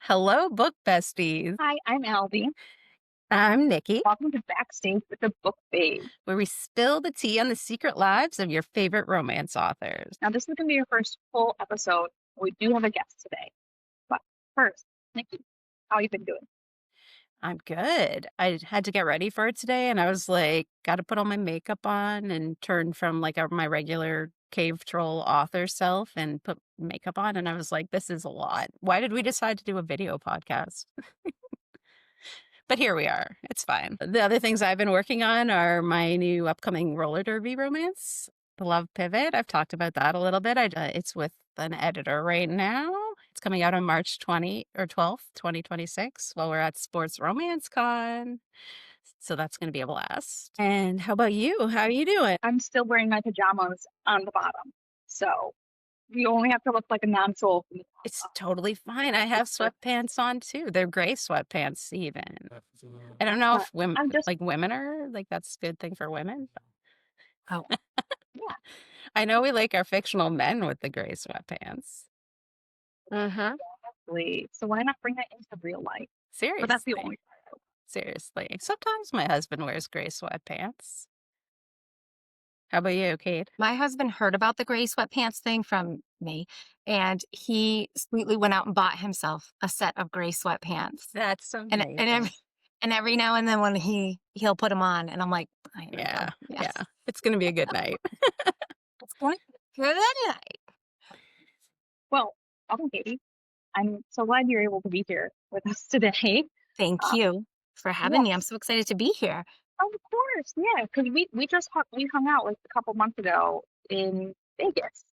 Hello, book besties. Hi, I'm Alby. I'm Nikki, Welcome to Backstage with the Book Babe. where we spill the tea on the secret lives of your favorite romance authors. Now, this is going to be your first full episode. We do have a guest today. But first, Nikki, how you been doing? I'm good. I had to get ready for it today, and I was like, got to put all my makeup on and turn from like my regular cave troll author self and put makeup on. And I was like, this is a lot. Why did we decide to do a video podcast? But here we are. It's fine. The other things I've been working on are my new upcoming roller derby romance, The Love Pivot. I've talked about that a little bit. It's with an editor right now. It's coming out on March 20 or 12th, 2026, while we're at Sports Romance Con. So that's going to be a blast. And how about you? How are you doing? I'm still wearing my pajamas on the bottom. So you only have to look like a non-soul from the top It's up. totally fine. I have sweatpants on too. They're gray sweatpants even. I don't know But if women I'm just, women are like that's a good thing for women. oh, yeah, I know we like our fictional men with the gray sweatpants. Mm-hmm. exactly. So why not bring that into real life? But that's the Seriously. only part. Seriously. Sometimes my husband wears gray sweatpants. How about you, Kate? My husband heard about the gray sweatpants thing from me, and he sweetly went out and bought himself a set of gray sweatpants. That's And amazing. and every and every now and then when he'll put them on, and I'm like, here we Yeah. go. Yes. Yeah. It's going to be a good night. It's going good night. Well, welcome, Katie. I'm so glad you're able to be here with us today. Thank Uh, you for having me. I'm so excited to be here. Of course, yeah, because we hung out like a couple months ago in Vegas.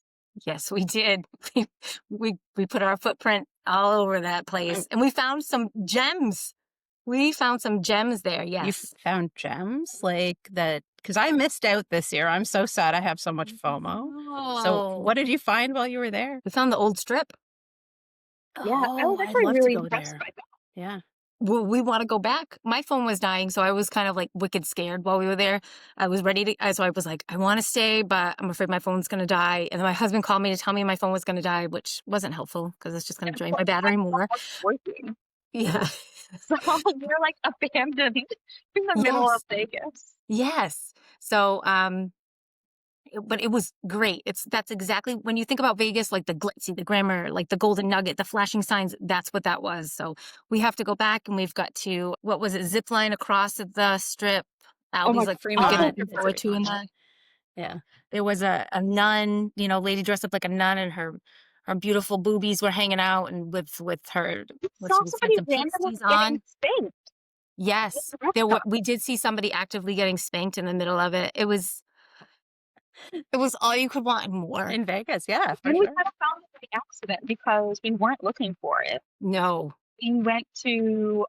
Yes, we did. We put our footprint all over that place, and we found some gems. We found some gems there. You Yes. found gems like that because I missed out this year. I'm so sad. I have so much FOMO. So, Oh, what did you find while you were there? we found the old strip. Yeah, I Oh, was I'd actually love to really go impressed there. by that. Yeah. We want to go back. My phone was dying, so I was kind of like wicked scared while we were there. I was ready to, so I was like, I want to stay, but I'm afraid my phone's going to die. And then my husband called me to tell me my phone was going to die, which wasn't helpful because it's just going to drain my battery more. Working, Yeah. so we're like abandoned in the middle of Yes. Vegas. Yes. So, but it was great. That's exactly when you think about Vegas, like the glitzy, the glamour, like the golden nugget, the flashing signs. That's what that was. So we have to go back, and we've got to, what was it, zip line across the strip. Oh my Alby's like Fremont. looking It's forward to in Fremont. that. Yeah. There was a nun, lady dressed up like a nun, and her beautiful boobies were hanging out, and with her, saw she had somebody some randomly pasties getting on. spanked Yes, at the restaurant. we did see somebody actively getting spanked in the middle of it. It was all you could want and more. In Vegas. Yeah, for And we sure. kind of found it by accident because we weren't looking for it. No. We went to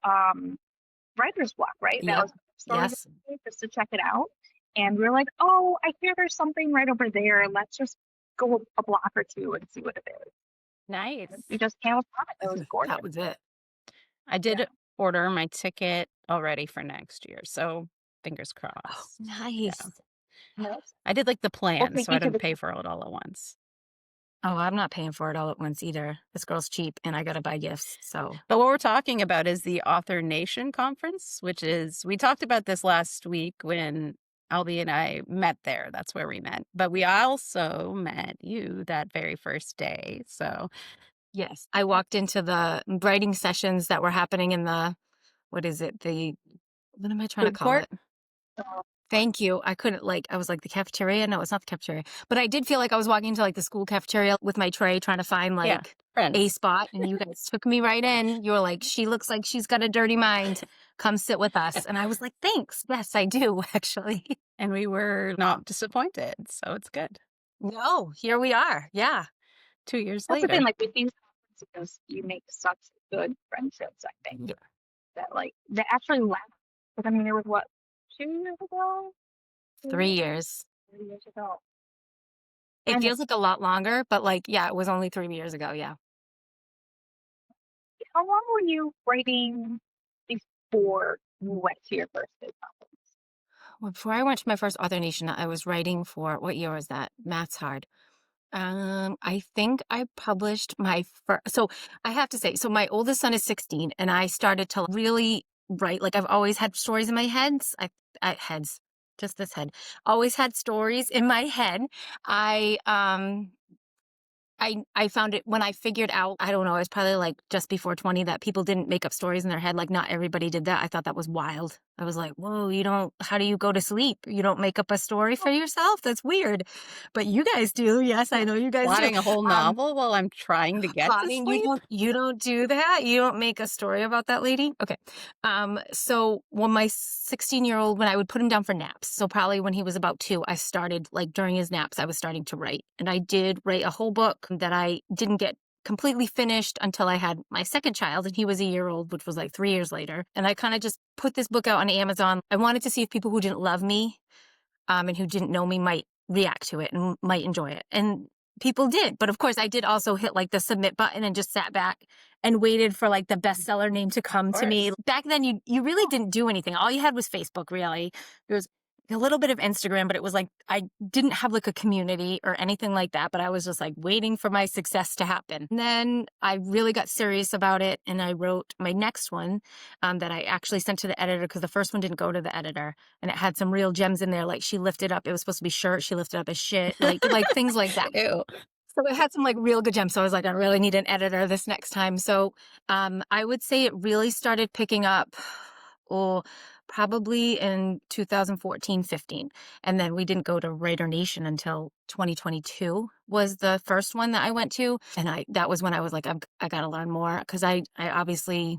Writer's Block, right? That Yep. was the story Yes. just to check it out. And we were like, oh, I hear there's something right over there. Let's just go a block or two and see what it is. Nice. We just came upon it. It was gorgeous. That was it. I did order my ticket already for next year. So, fingers Oh, crossed. nice. Yes. I did like the plan, Okay, so I you didn't could- pay for it all at once. Oh, I'm not paying for it all at once either. This girl's cheap, and I gotta buy gifts. So But what we're talking about is the Author Nation Conference, which is, we talked about this last week when Alby and I met there. That's where we met. But we also met you that very first day. So, yes, I walked into the writing sessions that were happening in the, what is it? What am I trying Food to call court? it? Thank you. I couldn't I was like the cafeteria. No, it's not the cafeteria. But I did feel like I was walking into like the school cafeteria with my tray trying to find Yeah, a friends. spot. And you guys took me right in. You were like, she looks like she's got a dirty mind. Come sit with us. And I was like, thanks. Yes, I do, actually. And we were not disappointed. So, it's good. No, here we are. Yeah. 2 years That's the later. thing, like with these conferences, you make such good friendships, I think. Yeah. That like they actually last. But I mean, it was what, 2 years ago? 3 years. 3 years ago. It And feels like a lot longer, but yeah, it was only 3 years ago. Yeah. how long were you writing before you went to your first big conference? Well, before I went to my first Author Nation, I was writing for, what year was that? Math's hard. I think I published my first. So I have to say, so my oldest son is 16, and I started to really write. Like I've always had stories in my heads. Heads, just this head. Always had stories in my head. I I found it when I figured out, I don't know, it was probably like just before 20 that people didn't make up stories in their head. Like not everybody did that. I thought that was wild. I was like, whoa, you don't, how do you go to sleep? You don't make up a story for yourself? That's weird. But you guys do. Yes, I know you guys do. Plotting a whole novel while I'm trying to get to Plotting, sleep? you don't do that. You don't make a story about that lady. Okay. So when my 16-year-old, when I would put him down for naps, so probably when he was about 2, I started like during his naps, I was starting to write. And I did write a whole book that I didn't get completely finished until I had my second child, and he was a year old, which was like 3 years later. And I kind of just put this book out on Amazon. I wanted to see if people who didn't love me, and who didn't know me might react to it and might enjoy it. And people did. But of course, I did also hit like the submit button and just sat back and waited for like the bestseller name to come to me. Back then, you really didn't do anything. All you had was Facebook, really. There was a little bit of Instagram, but it was like I didn't have like a community or anything like that. But I was just like waiting for my success to happen. And then I really got serious about it, and I wrote my next one that I actually sent to the editor because the first one didn't go to the editor, and it had some real gems in there. Like she lifted up, it was supposed to be shirt, she lifted up as shit, like things like that. Ew. So it had some like real good gems. So I was like, I really need an editor this next time. So I would say it really started picking up, oh, probably in 2014, 15. And then we didn't go to Writer Nation until 2022 was the first one that I went to. And that was when I was like, I got to learn more because I obviously,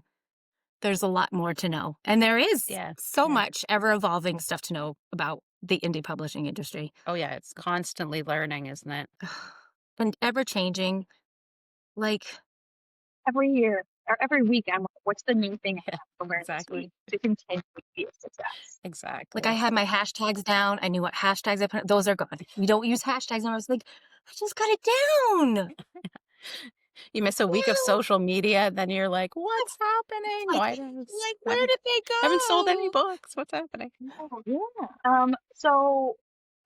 there's a lot more to know. And there is so much ever evolving stuff to know about the indie publishing industry. Oh yeah, it's constantly learning, isn't it? And ever changing. Like every year or every week, I'm like, what's the new thing I have to learn this week to continue to be a success? Exactly. I had my hashtags down. I knew what hashtags I put. Those are gone. We don't use hashtags. And I was like, I just got it down. You miss a week of social media, then you're like, what's happening? Like, where did they go? Haven't sold any books. What's happening? Oh, yeah. So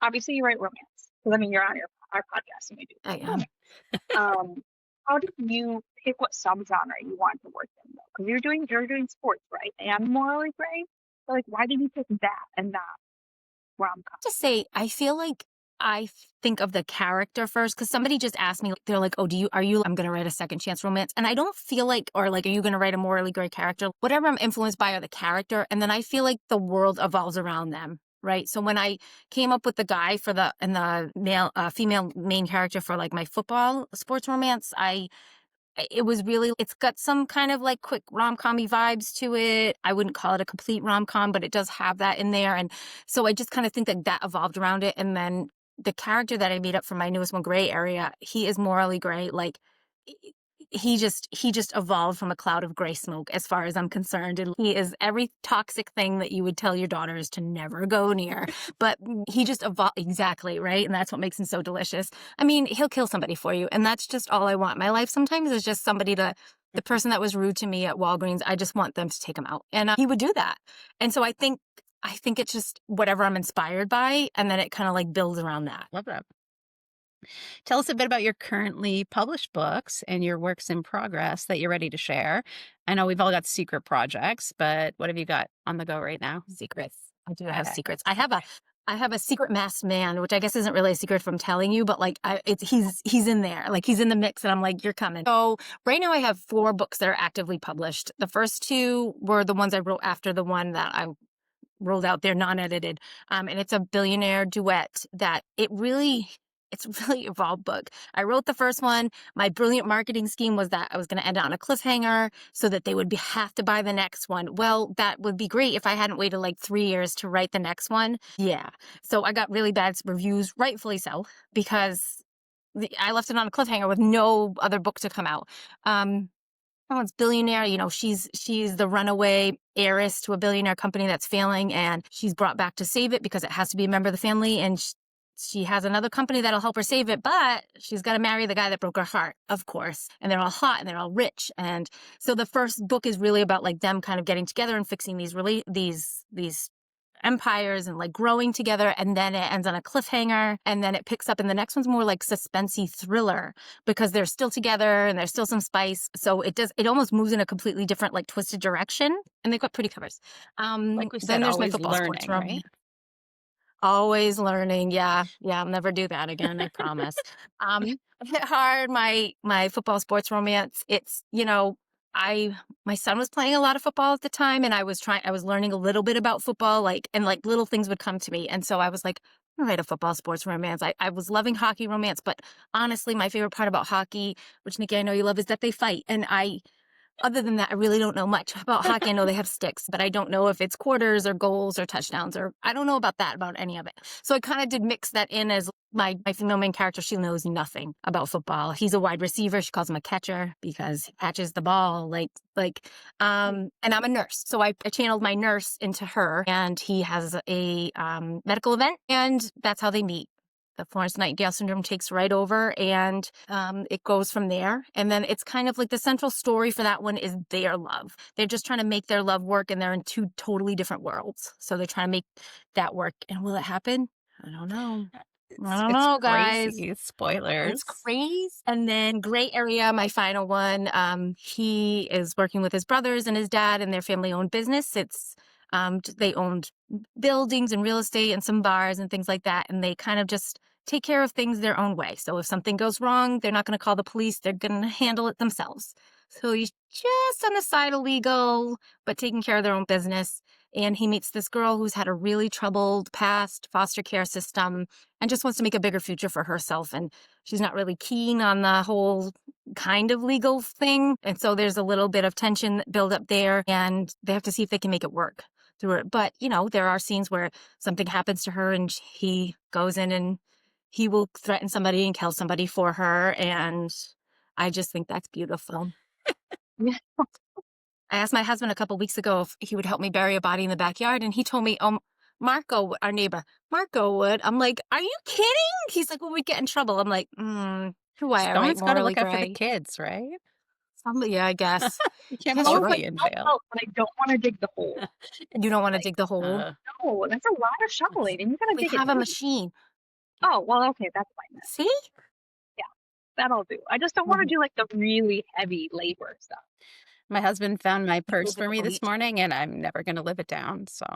obviously you write romance. Because I mean, you're on our podcast and you do. I am. How did you pick what subgenre you want to work in though? Because you're doing sports, right? And morally gray. So like, why did you pick that and not rom-com? To say, I feel like I think of the character first because somebody just asked me, they're like, oh, I'm going to write a second chance romance. And I don't feel like, or like, are you going to write a morally gray character? Whatever I'm influenced by are the character. And then I feel like the world evolves around them. Right. So when I came up with the guy for the male, female main character for like my football sports romance, it was really, it's got some kind of like quick rom-com-y vibes to it. I wouldn't call it a complete rom-com, but it does have that in there. And so I just kind of think that evolved around it. And then the character that I made up for my newest one, Gray Area, he is morally gray. Like he just evolved from a cloud of gray smoke as far as I'm concerned. And he is every toxic thing that you would tell your daughters to never go near. But he just evolved. Exactly, right? And that's what makes him so delicious. I mean, he'll kill somebody for you. And that's just all I want. My life sometimes is just somebody the person that was rude to me at Walgreens, I just want them to take him out. And he would do that. And so I think it's just whatever I'm inspired by. And then it kind of like builds around that. Love that. Tell us a bit about your currently published books and your works in progress that you're ready to share. I know we've all got secret projects, but what have you got on the go right now? Secrets. I do have secrets. I have a secret masked man, which I guess isn't really a secret from telling you, but like he's in there, like he's in the mix, and I'm like, you're coming. So right now I have 4 books that are actively published. The first 2 were the ones I wrote after the one that I rolled out there, non-edited, and it's a billionaire duet that it's a really evolved book. I wrote the first one. My brilliant marketing scheme was that I was going to end it on a cliffhanger so that they would have to buy the next one. Well, that would be great if I hadn't waited like 3 years to write the next one. Yeah. So I got really bad reviews, rightfully so, because I left it on a cliffhanger with no other book to come out. Oh, it's billionaire. You know, she's the runaway heiress to a billionaire company that's failing, and she's brought back to save it because it has to be a member of the family. And she has another company that'll help her save it, but she's got to marry the guy that broke her heart, of course. And they're all hot and they're all rich. And so the first book is really about like them kind of getting together and fixing these empires and like growing together, and then it ends on a cliffhanger, and then it picks up, and the next one's more like suspensey thriller because they're still together and there's still some spice. So it almost moves in a completely different like twisted direction, and they've got pretty covers. Like we Then said, there's my always football sports learning, romance. right? Always learning. Yeah. Yeah. I'll never do that again. I promise. Hit hard. My football sports romance. It's, I, my son was playing a lot of football at the time, and I was learning a little bit about football, and like little things would come to me. And so I was like, I'll write a football sports romance. I was loving hockey romance, but honestly, my favorite part about hockey, which Nikki, I know you love, is that they fight. And other than that, I really don't know much about hockey. I know they have sticks, but I don't know if it's quarters or goals or touchdowns, or I don't know about any of it. So I kind of did mix that in as my female main character. She knows nothing about football. He's a wide receiver. She calls him a catcher because he catches the ball. And I'm a nurse. So I channeled my nurse into her, and he has a medical event, and that's how they meet. The Florence Nightingale syndrome takes right over, and it goes from there. And then it's kind of like the central story for that one is their love. They're just trying to make their love work, and they're in two totally different worlds. So they're trying to make that work. And will it happen? I don't know. I don't It's know, guys. crazy. It's Spoilers. crazy. And then Gray Area, my final one. He is working with his brothers and his dad and their family-owned business. It's they owned buildings and real estate and some bars and things like that, and they kind of just take care of things their own way. So if something goes wrong, they're not going to call the police. They're going to handle it themselves. So he's just on the side of legal, but taking care of their own business. And he meets this girl who's had a really troubled past, foster care system, and just wants to make a bigger future for herself. And she's not really keen on the whole kind of legal thing. And so there's a little bit of tension build up there, and they have to see if they can make it work through it. But, there are scenes where something happens to her and he goes in and he will threaten somebody and kill somebody for her. And I just think that's beautiful. Yeah. I asked my husband a couple weeks ago if he would help me bury a body in the backyard, and he told me, Marco, our neighbor, Marco would. I'm like, are you kidding? He's like, well, we'd get in trouble. I'm like, who I right, Someone's got to morally look out for the gray. kids, right? Yeah, I guess. You can't Yes, put you're your right. fee in I'll jail. help, but I don't want to dig the hole. You don't want to dig the hole. No, that's a lot of shoveling, and you gotta We dig it have a deep. machine. Oh, well, okay, that's fine then. See? That'll do. I just don't want to do like the really heavy labor stuff. My husband found my purse for me this Elite. morning, and I'm never going to live it down. So,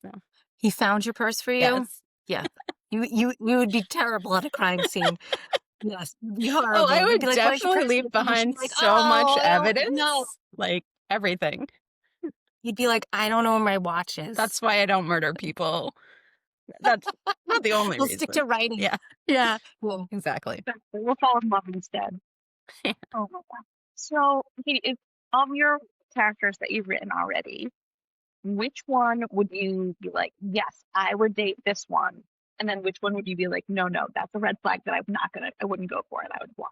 no. He found your purse for you? Yes. Yeah. You would be terrible at a crime scene. Yes. It'd be horrible. Oh, I You'd would be like, "Where's your definitely purse?" leave And she'd behind be like, so much "Oh, evidence. no." Like everything. You'd be like, I don't know where my watch is. That's why I don't murder people. That's not the only We'll reason. stick to writing. Yeah, Yeah. Well, exactly. Exactly. We'll fall in love instead. Yeah. Oh my god. So, okay, if of your characters that you've written already, which one would you be like, yes, I would date this one? And then which one would you be like, no, that's a red flag that I wouldn't go for it. I would block.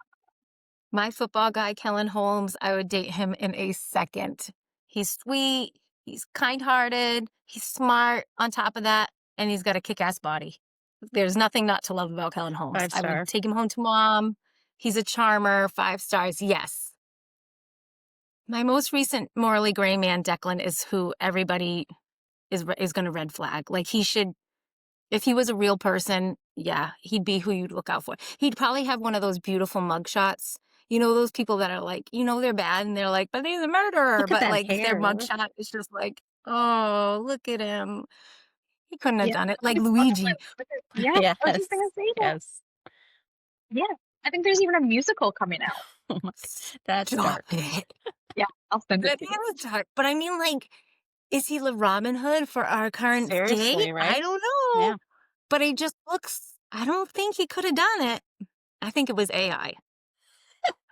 my football guy, Kellen Holmes, I would date him in a second. He's sweet. He's kind-hearted. He's smart on top of that. And he's got a kick-ass body. There's nothing not to love about Kellen Holmes. 5-star. I would take him home to mom. He's a charmer. 5 stars. Yes. My most recent morally gray man, Declan, is who everybody is going to red flag. Like he should, if he was a real person, yeah, he'd be who you'd look out for. He'd probably have one of those beautiful mugshots. Those people that are like, they're bad and they're like, but he's a murderer. Look at But that like their hair. mugshot is just like, oh, look at him. He couldn't have Yeah. done it. Like It's Luigi. Yeah, I was just gonna say that. Yes. Yeah, I think there's even a musical coming out. Oh my, that's Stop dark. it. Yeah, I'll send it That to you. is dark. But I mean, like, is he the Robin Hood for our current Seriously, day? right? I don't know. Yeah. But he just looks, I don't think he could have done it. I think it was AI.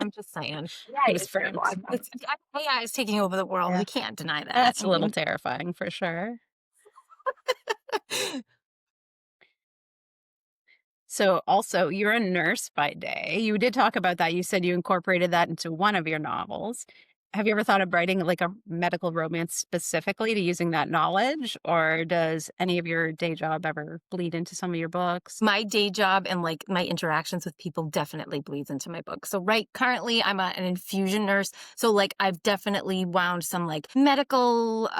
I'm just saying. Yeah, He was it's terrible. framed. AI is taking over the world. Yeah. We can't deny that. That's a I little mean, terrifying for sure. So also, you're a nurse by day. You did talk about that. You said you incorporated that into one of your novels. Have you ever thought of writing, like, a medical romance specifically to using that knowledge, or does any of your day job ever bleed into some of your books? My day job and like my interactions with people definitely bleeds into my book. So currently I'm an infusion nurse. So like I've definitely wound some like medical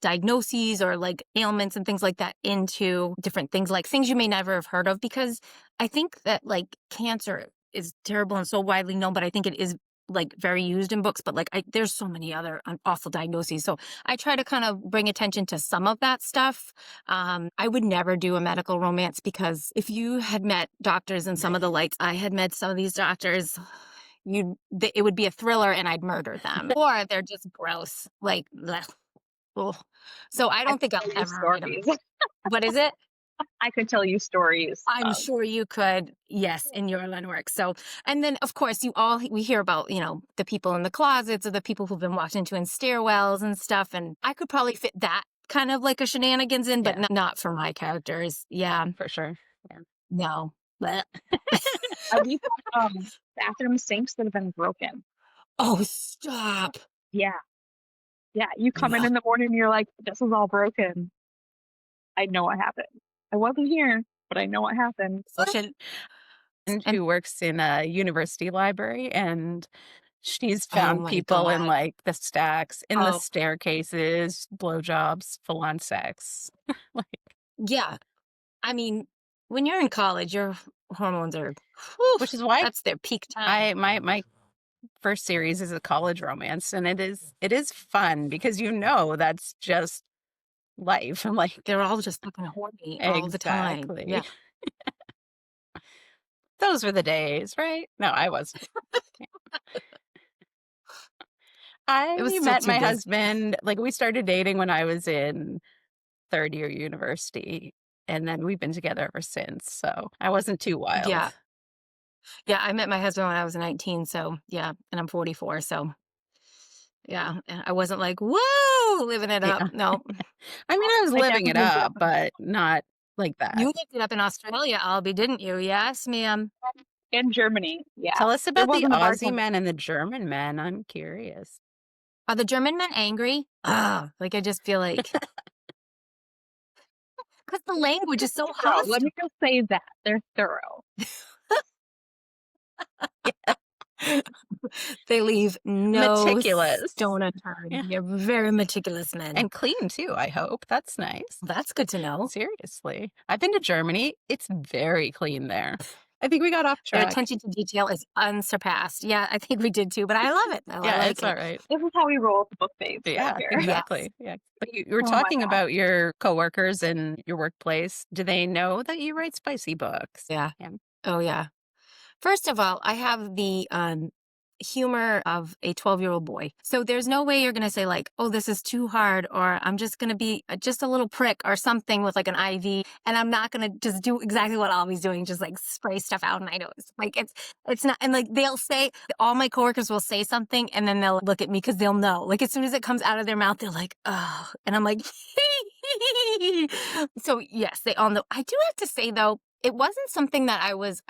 diagnoses or like ailments and things like that into different things, like things you may never have heard of, because I think that like cancer is terrible and so widely known, but I think it is like very used in books, but like there's so many other awful diagnoses. So I try to kind of bring attention to some of that stuff. I would never do a medical romance, because if you had met doctors and some of the like I had met some of these doctors, it would be a thriller and I'd murder them, or they're just gross. Like, blech. Ugh. So I I don't could think I'll tell you ever write them. stories. What is it? I could tell you stories. I'm sure you could, yes, in your line of work. So, and then of course, we hear about, the people in the closets or the people who've been walked into in stairwells and stuff. And I could probably fit that kind of like a shenanigans in, but Yeah. not for my characters. Yeah, For sure. Yeah. no. Blech. We've got bathroom sinks that have been broken. Oh, stop. Yeah. Yeah. You come No. in the morning and you're like, this is all broken. I know what happened. I wasn't here, but I know what happened. And And who works in a university library, and she's oh found my people in, God. like, the stacks, in the Oh, staircases, blowjobs, full-on sex. Like, yeah. I mean, when you're in college, your hormones are, whew, which is why that's their peak time. my first series is a college romance, and it is fun because that's just life. I'm like, They're all just fucking horny all the time. exactly. Yeah. Those were the days, right? No, I wasn't. It was I still met too my good. husband, like, we started dating when I was in 3rd year university, and then we've been together ever since, so I wasn't too Yeah. wild. Yeah. I met my husband when I was 19. So, yeah. And I'm 44. So, yeah. And I wasn't like, whoa, living it up. Yeah. No. I mean, I was I living it definitely lived it up, up but not like You that. lived it up in Australia, Alby, didn't you? Yes, ma'am. in Germany. Yeah. Tell us There about the wasn't a Aussie bartender. men and the German men, I'm curious. Are the German men angry? Ah, like I just feel like, because the language is so Thorough. Let hostile. me just say that. They're thorough. They leave no Meticulous. stone unturned. Yeah, You're very meticulous men. and clean too, I hope. That's nice. That's good to know. Seriously. I've been to Germany. It's very clean there. I think we got off Their track. attention to detail is unsurpassed. Yeah, I think we did too, but I love it though. I Yeah, like it's it. alright. This is how we roll with the book babes right Yeah, here. Yes. exactly. Yeah. But you were Oh my talking God. about your coworkers and your workplace. Do they know that you write spicy books? Yeah. Yeah. Oh yeah. First of all, I have the humor of a 12-year-old boy. So there's no way you're going to say like, oh, this is too hard, or I'm just going to be just a little prick or something with like an IV. And I'm not going to just do exactly what Alby's doing, just like spray stuff out in my nose. Like it's not, and like they'll say, all my coworkers will say something and then they'll look at me because they'll know. Like as soon as it comes out of their mouth, they're like, oh, and I'm like, so yes, they all know. I do have to say though, it wasn't something that I was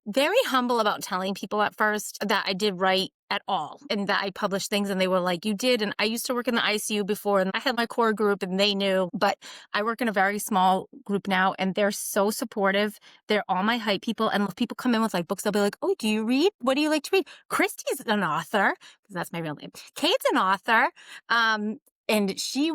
very humble about telling people at first that I did write at all and that I published things, and they were like, you did. And I used to work in the ICU before and I had my core group and they knew, but I work in a very small group now and they're so supportive. They're all my hype people. And if people come in with like books, they'll be like, oh, do you read? What do you like to read? Christy's an author, because that's my real name. Kate's an author. And she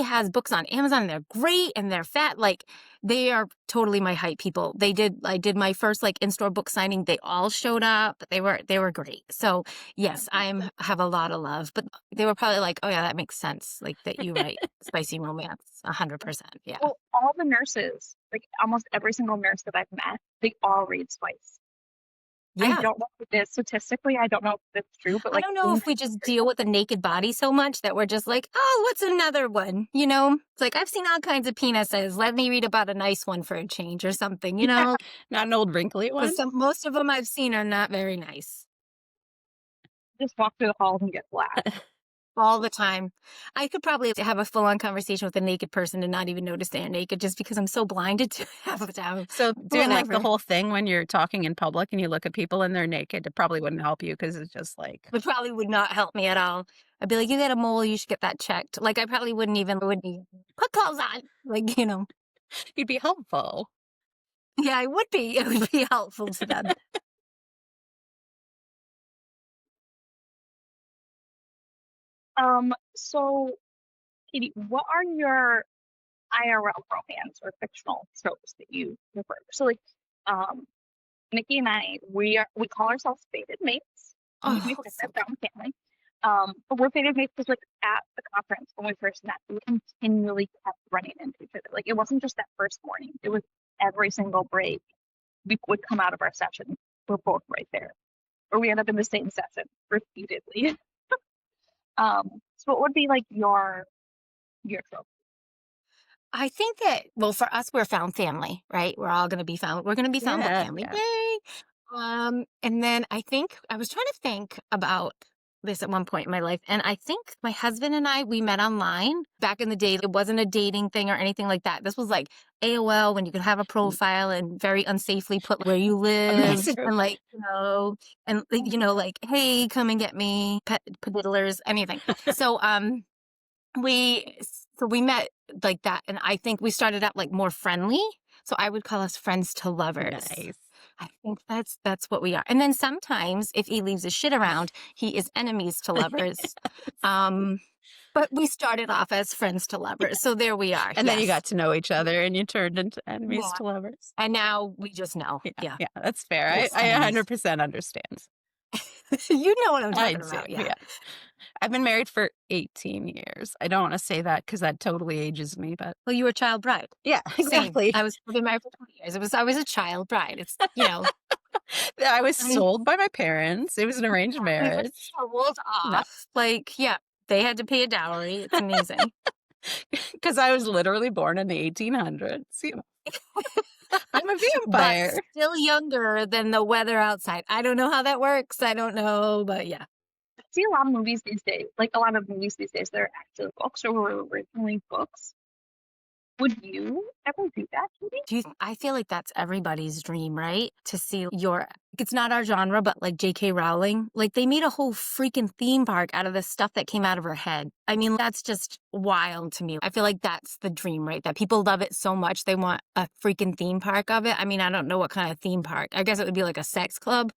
has books on Amazon and they're great and they're fat. Like they are totally my hype people. I did my first like in-store book signing. They all showed up. They were great. So yes, have a lot of love, but they were probably like, oh yeah, that makes sense. Like that you write spicy romance 100%. Yeah. Well, all the nurses, like almost every single nurse that I've met, they all read spice. I Yeah. don't know if it is statistically. I don't know if it's true, but I like don't know if we just deal with the naked body so much that we're just like, oh, what's another one? It's like, I've seen all kinds of penises. Let me read about a nice one for a change or something, Not an old wrinkly one? Because most of them I've seen are not very nice. just walk through the halls and get flat. all the time. I could probably have a full-on conversation with a naked person and not even notice they're naked just because I'm so blinded to half of the time. So doing like the Whatever. whole thing when you're talking in public and you look at people and they're naked, it probably wouldn't help you because it's just like It probably would not help me at all. I'd be like, "You got a mole, you should get that checked." Like, I probably wouldn't even put clothes on. Like, you'd be helpful. yeah, I would be. It would be helpful to them. So Katie, what are your IRL romance or fictional tropes that you prefer? So like, um, Nikki and I, we call ourselves fated mates. We Oh, said so that from family. But we're fated mates because like at the conference when we first met, we continually kept running into each other. Like it wasn't just that first morning; it was every single break. We would come out of our session, we're both right there, or we end up in the same session repeatedly. So what would be like your trope? I think that, well, for us, we're found family, right? We're going to be found book Yeah, family. yeah. Yay. And then I think I was trying to think about this at one point in my life. And I think my husband and we met online back in the day. It wasn't a dating thing or anything like that. This was like AOL when you could have a profile and very unsafely put where you A lived massive and like, and like, hey, come and get me, pediddlers, anything. So, we we met like that, and I think we started out like more friendly. So I would call us friends to lovers. nice. I think that's what we are. And then sometimes if he leaves his shit around, he is enemies to lovers. Um, but we started off as friends to lovers. So there we are. And then you Yes. got to know each other and you turned into enemies Yeah. to lovers. And now we just know. Yeah, Yeah. yeah, that's fair. Just I enemies. 100% understand. You know what I'm I talking do, about. Yeah. yeah. I've been married for 18 years. I don't want to say that because that totally ages me, but Well, you were a child bride. yeah, Same. exactly. I've been married for 20 years. I was a child bride. It's, I was I mean, sold by my parents. It was an arranged we were marriage. sold No, off. Like, yeah, they had to pay a dowry. It's amazing. because I was literally born in the 1800s. I'm a But vampire. still younger than the weather outside. I don't know how that works. I don't know, but yeah. I see a lot of movies these days, like a lot of movies these days that are actually books or were originally books. Would you ever do that, Katie? I feel like that's everybody's dream, right? To see it's not our genre, but like J.K. Rowling, like they made a whole freaking theme park out of the stuff that came out of her head. I mean, that's just wild to me. I feel like that's the dream, right? That people love it so much, they want a freaking theme park of it. I mean, I don't know what kind of theme park. I guess it would be like a sex club,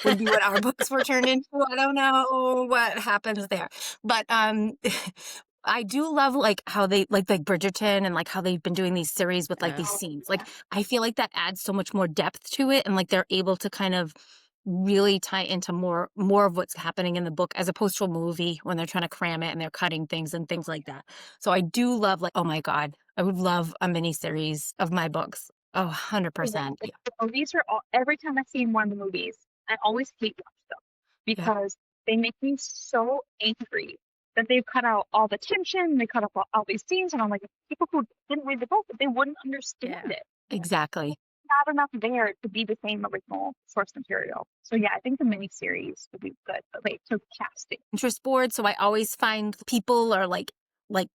would be what our books were turned into. I don't know what happens there. But I do love like how they like Bridgerton and like how they've been doing these series with like these Oh, scenes. Like yeah. I feel like that adds so much more depth to it and like they're able to kind of really tie into more of what's happening in the book as opposed to a movie when they're trying to cram it and they're cutting things and things like that. So I do love like, oh my God, I would love a mini series of my books. Oh, Yeah, 100%. like the movies are all, every time I see one of the movies, I always hate watch them Yeah. because they make me so angry that they've cut out all the tension, they cut out all these scenes, and I'm like, people who didn't read the book, they wouldn't understand Yeah. it. Exactly. Not enough there to be the same original source material. So yeah, I think the miniseries would be good. But like, so casting. Pinterest board. So I always find people are like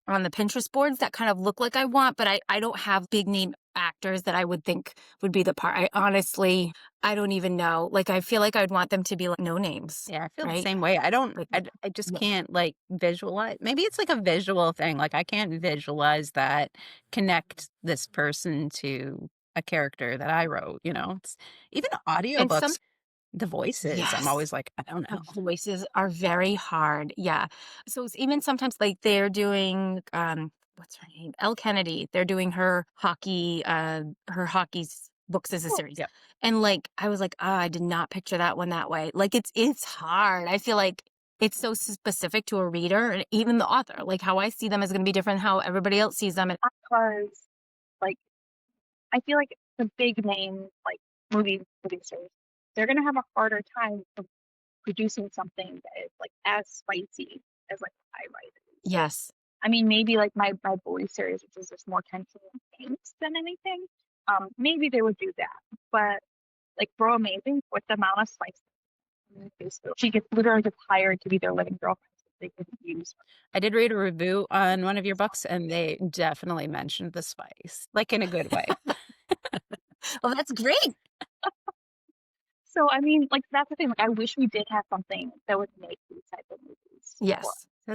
on the Pinterest boards that kind of look like I want, but I don't have big name actors that I would think would be the part. I don't even know. Like I feel like I'd want them to be like no names. Yeah, I feel the Right. same way. I don't, Like, I just yeah. can't like visualize. Maybe it's like a visual thing. Like I can't visualize that, connect this person to a character that I wrote, It's even And some, audiobooks, the voices. I'm yes. always like, I don't The know. voices are very hard. Yeah. So it's even sometimes like they're doing what's her name? Elle Kennedy. They're doing her hockey's books as a Oh, series. Yeah. And like I was like, I did not picture that one that way. Like it's hard. I feel like it's so specific to a reader and even the author. Like how I see them is gonna be different than how everybody else sees them. And because like I feel like the big name like movie producers, they're gonna have a harder time of producing something that is like as spicy as like I write. So yes. I mean maybe like my boy series, which is just more tension and angst than anything. Maybe they would do that. But like Bro Amazing with the amount of spice she literally gets hired to be their living girlfriend. they could use. I did read a review on one of your books, and they definitely mentioned the spice, like, in a good way. Well, that's great. So, I mean, like, that's the thing, like, I wish we did have something that would make these type of movies for Yes.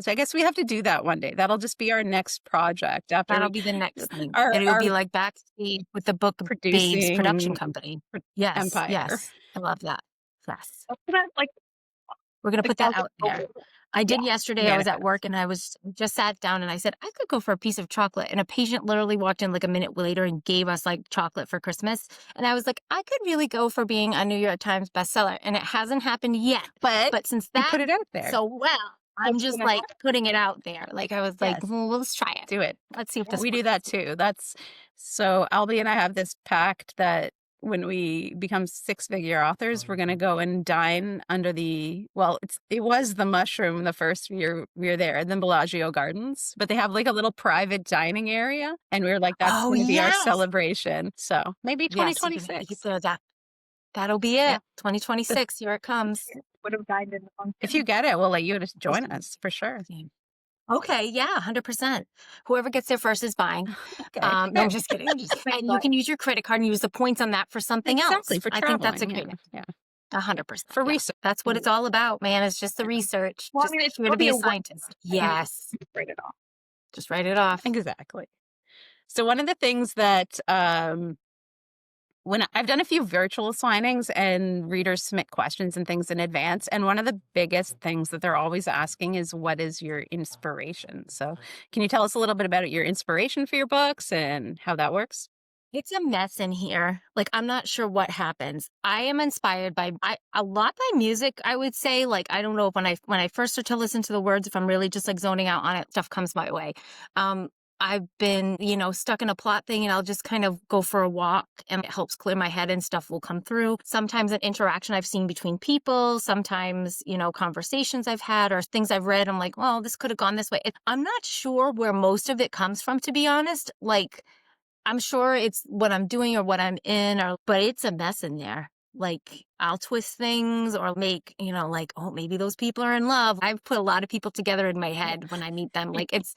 So I guess we have to do that one day. That'll just be our next project after That'll we be the next thing. our And it would be our like Backstage with the Book Babes production producing company. pr Yes, empire. yes. I love that. Yes. That's what I We're gonna like, put that I'll just out go there. with it. I Yeah. did yesterday. I was at Manifest. work and I was just sat down and I said, I could go for a piece of chocolate. And a patient literally walked in like a minute later and gave us like chocolate for Christmas. And I was like, I could really go for being a New York Times bestseller. And it hasn't happened yet. But But since you that put it out there. so well, I'm What's just gonna like happen? putting it out there. Like I was like, Yes. well, let's try it. Do it. Let's see if Yeah. this We do works. that too. So Albie and I have this pact that when we become six-figure authors, we're gonna go and dine under it was the Mushroom the first year we were there, and then Bellagio Gardens, but they have like a little private dining area, and we were like, that's Oh, gonna be our yes. celebration. So maybe Yes, you can 2026. that'll be Yeah. it. 2026, here it comes. Would have dined in the If you function. get it, we'll let you just join us for sure. Okay, yeah, 100%. Whoever gets there first is buying. Okay. No, I'm just kidding. And you can use your credit card and use the points on that for something Exactly, else. for I think that's a traveling. great, Yeah. 100%. For Yeah. research. That's what it's all about, man. It's just the research. Well, I Just mean, it's here to be really a a way scientist. Yes. to write it off. Just write it off. Exactly. So one of the things that when I've done a few virtual signings and readers submit questions and things in advance, and one of the biggest things that they're always asking is, what is your inspiration? So can you tell us a little bit about your inspiration for your books and how that works? It's a mess in here. Like, I'm not sure what happens. I am inspired by a lot by music, I would say. Like, I don't know if when I first start to listen to the words, if I'm really just like zoning out on it, stuff comes my way. I've been, stuck in a plot thing and I'll just kind of go for a walk and it helps clear my head and stuff will come through. Sometimes an interaction I've seen between people, sometimes, conversations I've had or things I've read. I'm like, well, this could have gone this way. I'm not sure where most of it comes from, to be honest. Like, I'm sure it's what I'm doing or what I'm in, but it's a mess in there. Like, I'll twist things or make, like, oh, maybe those people are in love. I've put a lot of people together in my head when I meet them. Like, it's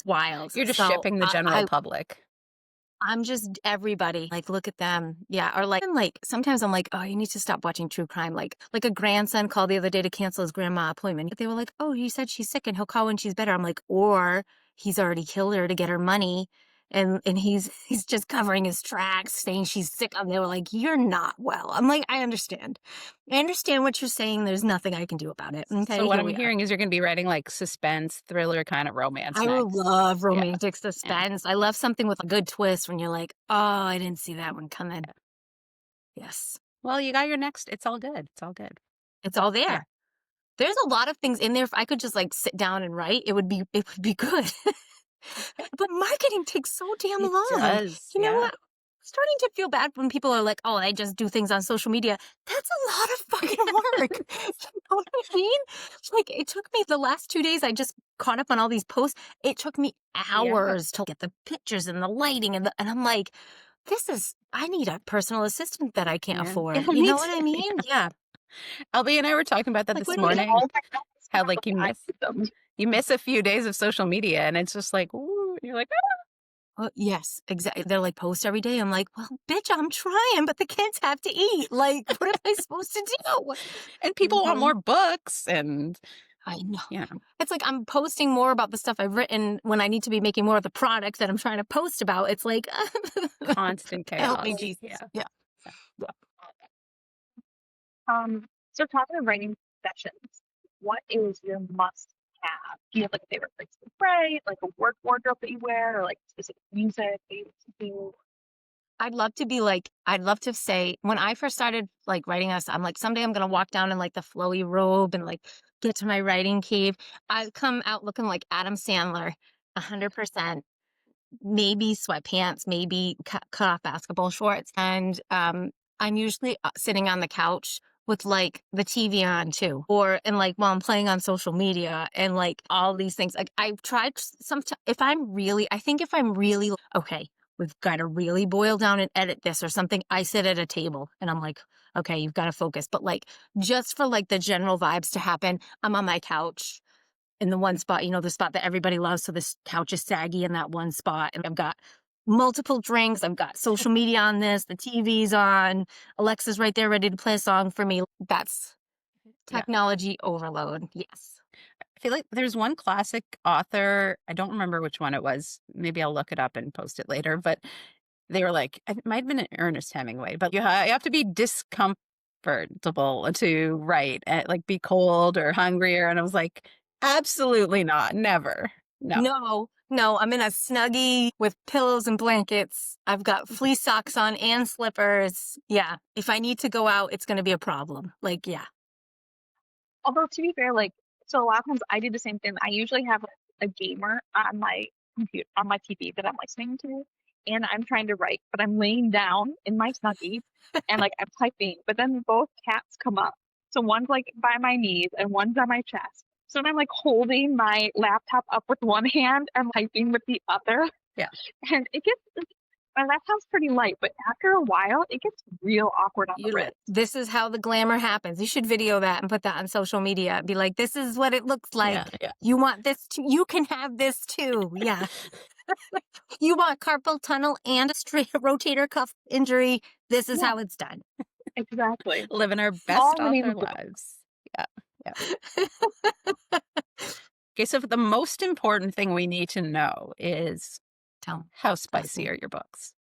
wild. You're just So shipping the general public. I'm just everybody. Like, look at them. Yeah. Or like, and like, sometimes I'm like, oh, you need to stop watching true crime. Like a grandson called the other day to cancel his grandma appointment. They were like, oh, you said she's sick and he'll call when she's better. I'm like, or he's already killed her to get her money. And he's just covering his tracks saying she's sick. And they were like, you're not well. I'm like, I understand. I understand what you're saying. There's nothing I can do about it. Okay. So what here I'm we are. hearing is you're going to be writing like suspense, thriller kind of romance I next. love Yeah. romantic suspense. I love something with a good twist when you're like, oh, I didn't see that one coming. Yes. Well, you got your next. It's all good. It's all good. It's all there. Yeah. There's a lot of things in there. If I could just like sit down and write, it would be good. But marketing takes so damn It long. does. You know Yeah. what? I'm starting to feel bad when people are like, oh, I just do things on social media. That's a lot of fucking work. You know what I mean? Like, it took me the last 2 days, I just caught up on all these posts. It took me hours to get the pictures and the lighting and I'm like, I need a personal assistant that I can't Yeah. afford. Yeah, You me know what I too. mean? Yeah. Albie and I were talking about that Like, this what do we morning. All that How stuff, like I did them. you miss a few days of social media, and it's just like, ooh, and you're like, Oh, yes, exactly. They're like, post every day. I'm like, well, bitch, I'm trying, but the kids have to eat. Like, what am I supposed to do? and people want Mhm. more books, and I know. yeah, It's like I'm posting more about the stuff I've written when I need to be making more of the product that I'm trying to post about. It's like, constant chaos. help me, Jesus. Yeah. Yeah. So talking of writing sessions, what is your must have? Do you have like a favorite place to write, like a work wardrobe that you wear, or like specific music that you listen to? I'd love to say when I first started like writing us, I'm like, someday I'm going to walk down in like the flowy robe and like get to my writing cave. I come out looking like Adam Sandler, 100%. Maybe sweatpants, maybe cut off basketball shorts. And I'm usually sitting on the couch with like the TV on too, and like while I'm playing on social media and like all these things. Like I've tried sometimes if I'm really okay, we've got to really boil down and edit this or something. I sit at a table and I'm like, okay, you've got to focus. But like just for like the general vibes to happen, I'm on my couch in the one spot, the spot that everybody loves. So this couch is saggy in that one spot. And I've got multiple drinks. I've got social media on this. The TV's on. Alexa's right there ready to play a song for me. That's Yeah. technology overload. Yes. I feel like there's one classic author, I don't remember which one it was. Maybe I'll look it up and post it later, but they were like, it might have been an Ernest Hemingway, but you have to be discomfortable to write, like be cold or hungry. And I was like, absolutely not. Never. No. No, I'm in a Snuggie with pillows and blankets. I've got fleece socks on and slippers. Yeah. If I need to go out, it's going to be a problem. Like, yeah. Although to be fair, like, so a lot of times I do the same thing. I usually have a gamer on my computer, on my TV that I'm listening to, and I'm trying to write, but I'm laying down in my Snuggie and like I'm typing, but then both cats come up. So one's like by my knees and one's on my chest. So then I'm like holding my laptop up with one hand and typing with the other. Yeah. And my laptop's pretty light, but after a while, it gets real awkward on the wrist. This is how the glamour happens. You should video that and put that on social media. Be like, this is what it looks like. Yeah. You want this too? You can have this too. Yeah. You want carpal tunnel and a straight rotator cuff injury. This is how it's done. Exactly. Living our best author lives. Yeah. Okay, so the most important thing we need to know is how spicy are your books?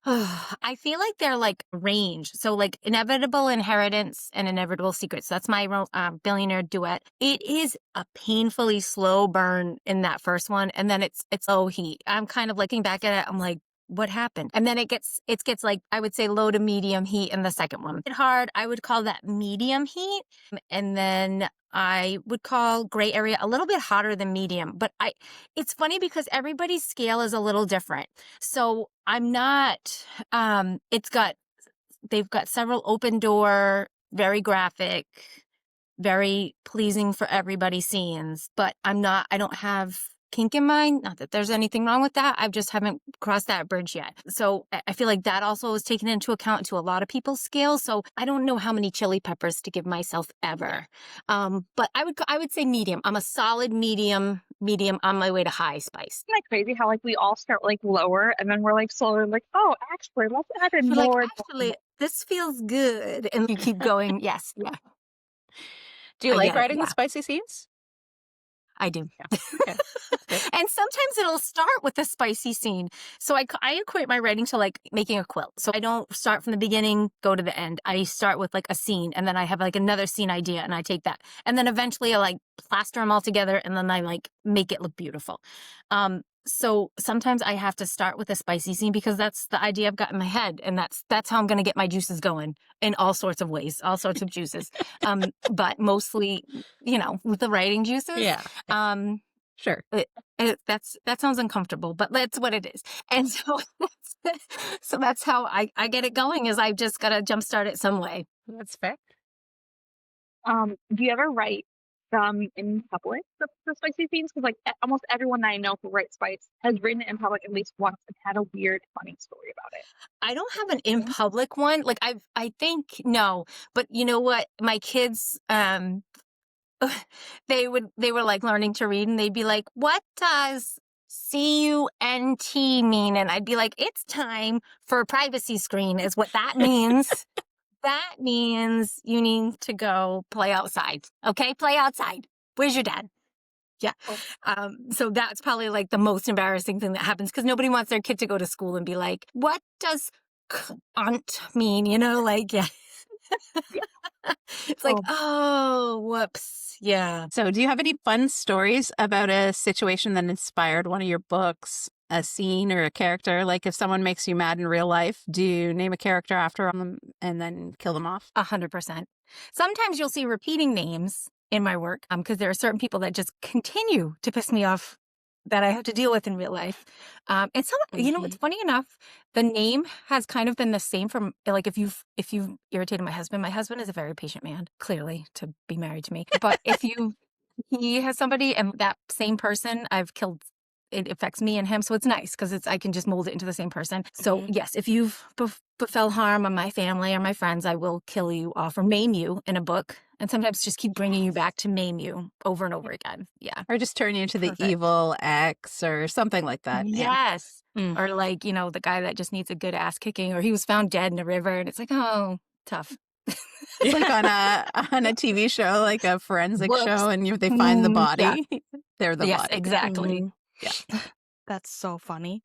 I feel like they're like range. So like Inevitable Inheritance and Inevitable Secrets. That's my billionaire duet. It is a painfully slow burn in that first one. And then it's low heat. I'm kind of looking back at it. I'm like, what happened? And then it gets like, I would say low to medium heat in the second one. Hard, I would call that medium heat. And then I would call Gray Area a little bit hotter than medium. But it's funny because everybody's scale is a little different. So I'm not, they've got several open door, very graphic, very pleasing for everybody scenes, but I don't have kink in mind. Not that there's anything wrong with that. I just haven't crossed that bridge yet. So I feel like that also is taken into account to a lot of people's scales. So I don't know how many chili peppers to give myself ever. But I would say medium. I'm a solid medium on my way to high spice. Isn't that crazy how like we all start like lower and then we're like slowly like, oh, actually, let's add in more. Like, actually, this feels good. And you keep going. Yes. Yeah. Do you like writing the spicy scenes? I do. Yeah. Okay. And sometimes it'll start with a spicy scene. So I equate my writing to like making a quilt. So I don't start from the beginning, go to the end. I start with like a scene and then I have like another scene idea and I take that. And then eventually I like plaster them all together and then I like make it look beautiful. So sometimes I have to start with a spicy scene because that's the idea I've got in my head. And that's how I'm going to get my juices going in all sorts of ways, all sorts of juices. But mostly, with the writing juices. Yeah. Sure. That sounds uncomfortable, but that's what it is. And so that's how I get it going is I've just got to jumpstart it some way. That's fair. Do you ever write in public, the spicy scenes? Because like almost everyone I know who writes spice has written it in public at least once and had a weird, funny story about it. I don't have an in public one. Like I think no, but you know what? My kids, they were like learning to read and they'd be like, what does CUNT mean? And I'd be like, it's time for a privacy screen is what that means. That means you need to go play outside. Okay? Play outside. Where's your dad? Yeah. So that's probably like the most embarrassing thing that happens because nobody wants their kid to go to school and be like, what does aunt mean? Yeah. It's like, oh, whoops. Yeah. So do you have any fun stories about a situation that inspired one of your books? A scene or a character? Like if someone makes you mad in real life, do you name a character after them and then kill them off? 100%. Sometimes you'll see repeating names in my work because there are certain people that just continue to piss me off that I have to deal with in real life. And some, it's funny enough, the name has kind of been the same from like if you've irritated my husband is a very patient man, clearly to be married to me. But he has somebody and that same person I've killed. It affects me and him. So it's nice because I can just mold it into the same person. So yes, if you've befell harm on my family or my friends, I will kill you off or maim you in a book. And sometimes just keep bringing you back to maim you over and over again. Yeah. Or just turn you into the Perfect. evil ex or something like that. Yeah. Yes. Mm. Or like, the guy that just needs a good ass kicking, or he was found dead in a river and it's like, oh, tough. It's like on a TV show, like a forensic Whoops. show, and they find the Yeah. body. They're the Yes, body. exactly. Mhm. Yeah. That's so funny.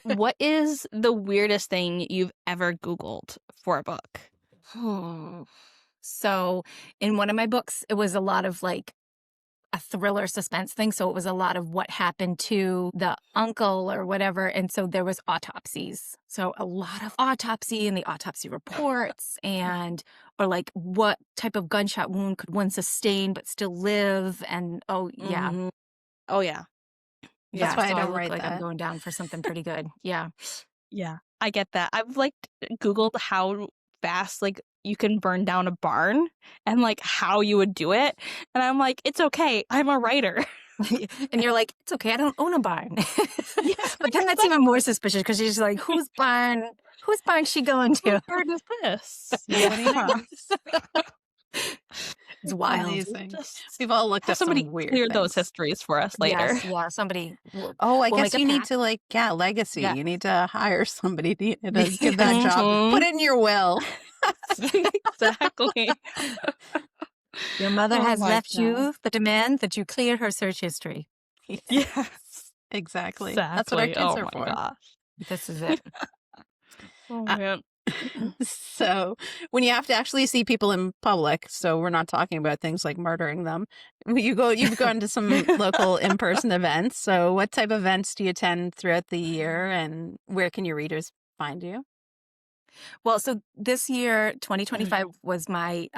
What is the weirdest thing you've ever Googled for a book? So in one of my books, it was a lot of like a thriller suspense thing. So it was a lot of what happened to the uncle or whatever. And so there was autopsies. So a lot of autopsy and the autopsy reports or like what type of gunshot wound could one sustain but still live. And oh yeah. Mhm. Oh yeah. That's why I So don't look write like I'm that. going down for something pretty good. Yeah. Yeah. I get that. I've like Googled how fast like you can burn down a barn and like how you would do it. And I'm like, it's okay. I'm a writer. And you're like, it's okay, I don't own a barn. But then that's even more suspicious because you're just like, whose barn she going to? Whose barn is this? Nobody knows. It's wild. Amazing. Just We've all looked have up somebody some weird clear those things. histories for us later. Yes, yeah, somebody will, Oh, I we'll guess make a you need pact. to legacy. Yeah. You need to hire somebody to give that job. Mhm. Put it in your will. Exactly. Your mother Oh has my left God. you the demand that you clear her search history. Yes. Exactly. That's what our Exactly. kids Oh are my for. gosh. This is it. Oh Uh, man. So when you have to actually see people in public, so we're not talking about things like murdering them. You've gone to some local in-person events. So what type of events do you attend throughout the year, and where can your readers find you? Well, so this year, 2025 was my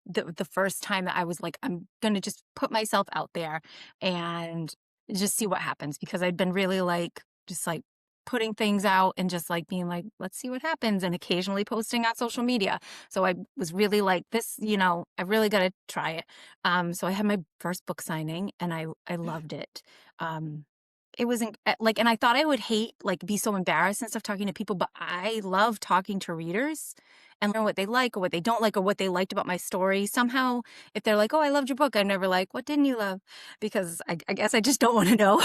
the first time that I was like, I'm gonna just put myself out there and just see what happens, because I'd been really like just like putting things out and just like being like, let's see what happens, and occasionally posting on social media. So I was really like, this, I really gotta try it. So I had my first book signing and I loved it. It wasn't like, and I thought I would be so embarrassed and stuff talking to people, but I love talking to readers and learn what they like or what they don't like or what they liked about my story. Somehow, if they're like, oh, I loved your book, I'm never like, what didn't you love? Because I guess I just don't want to know.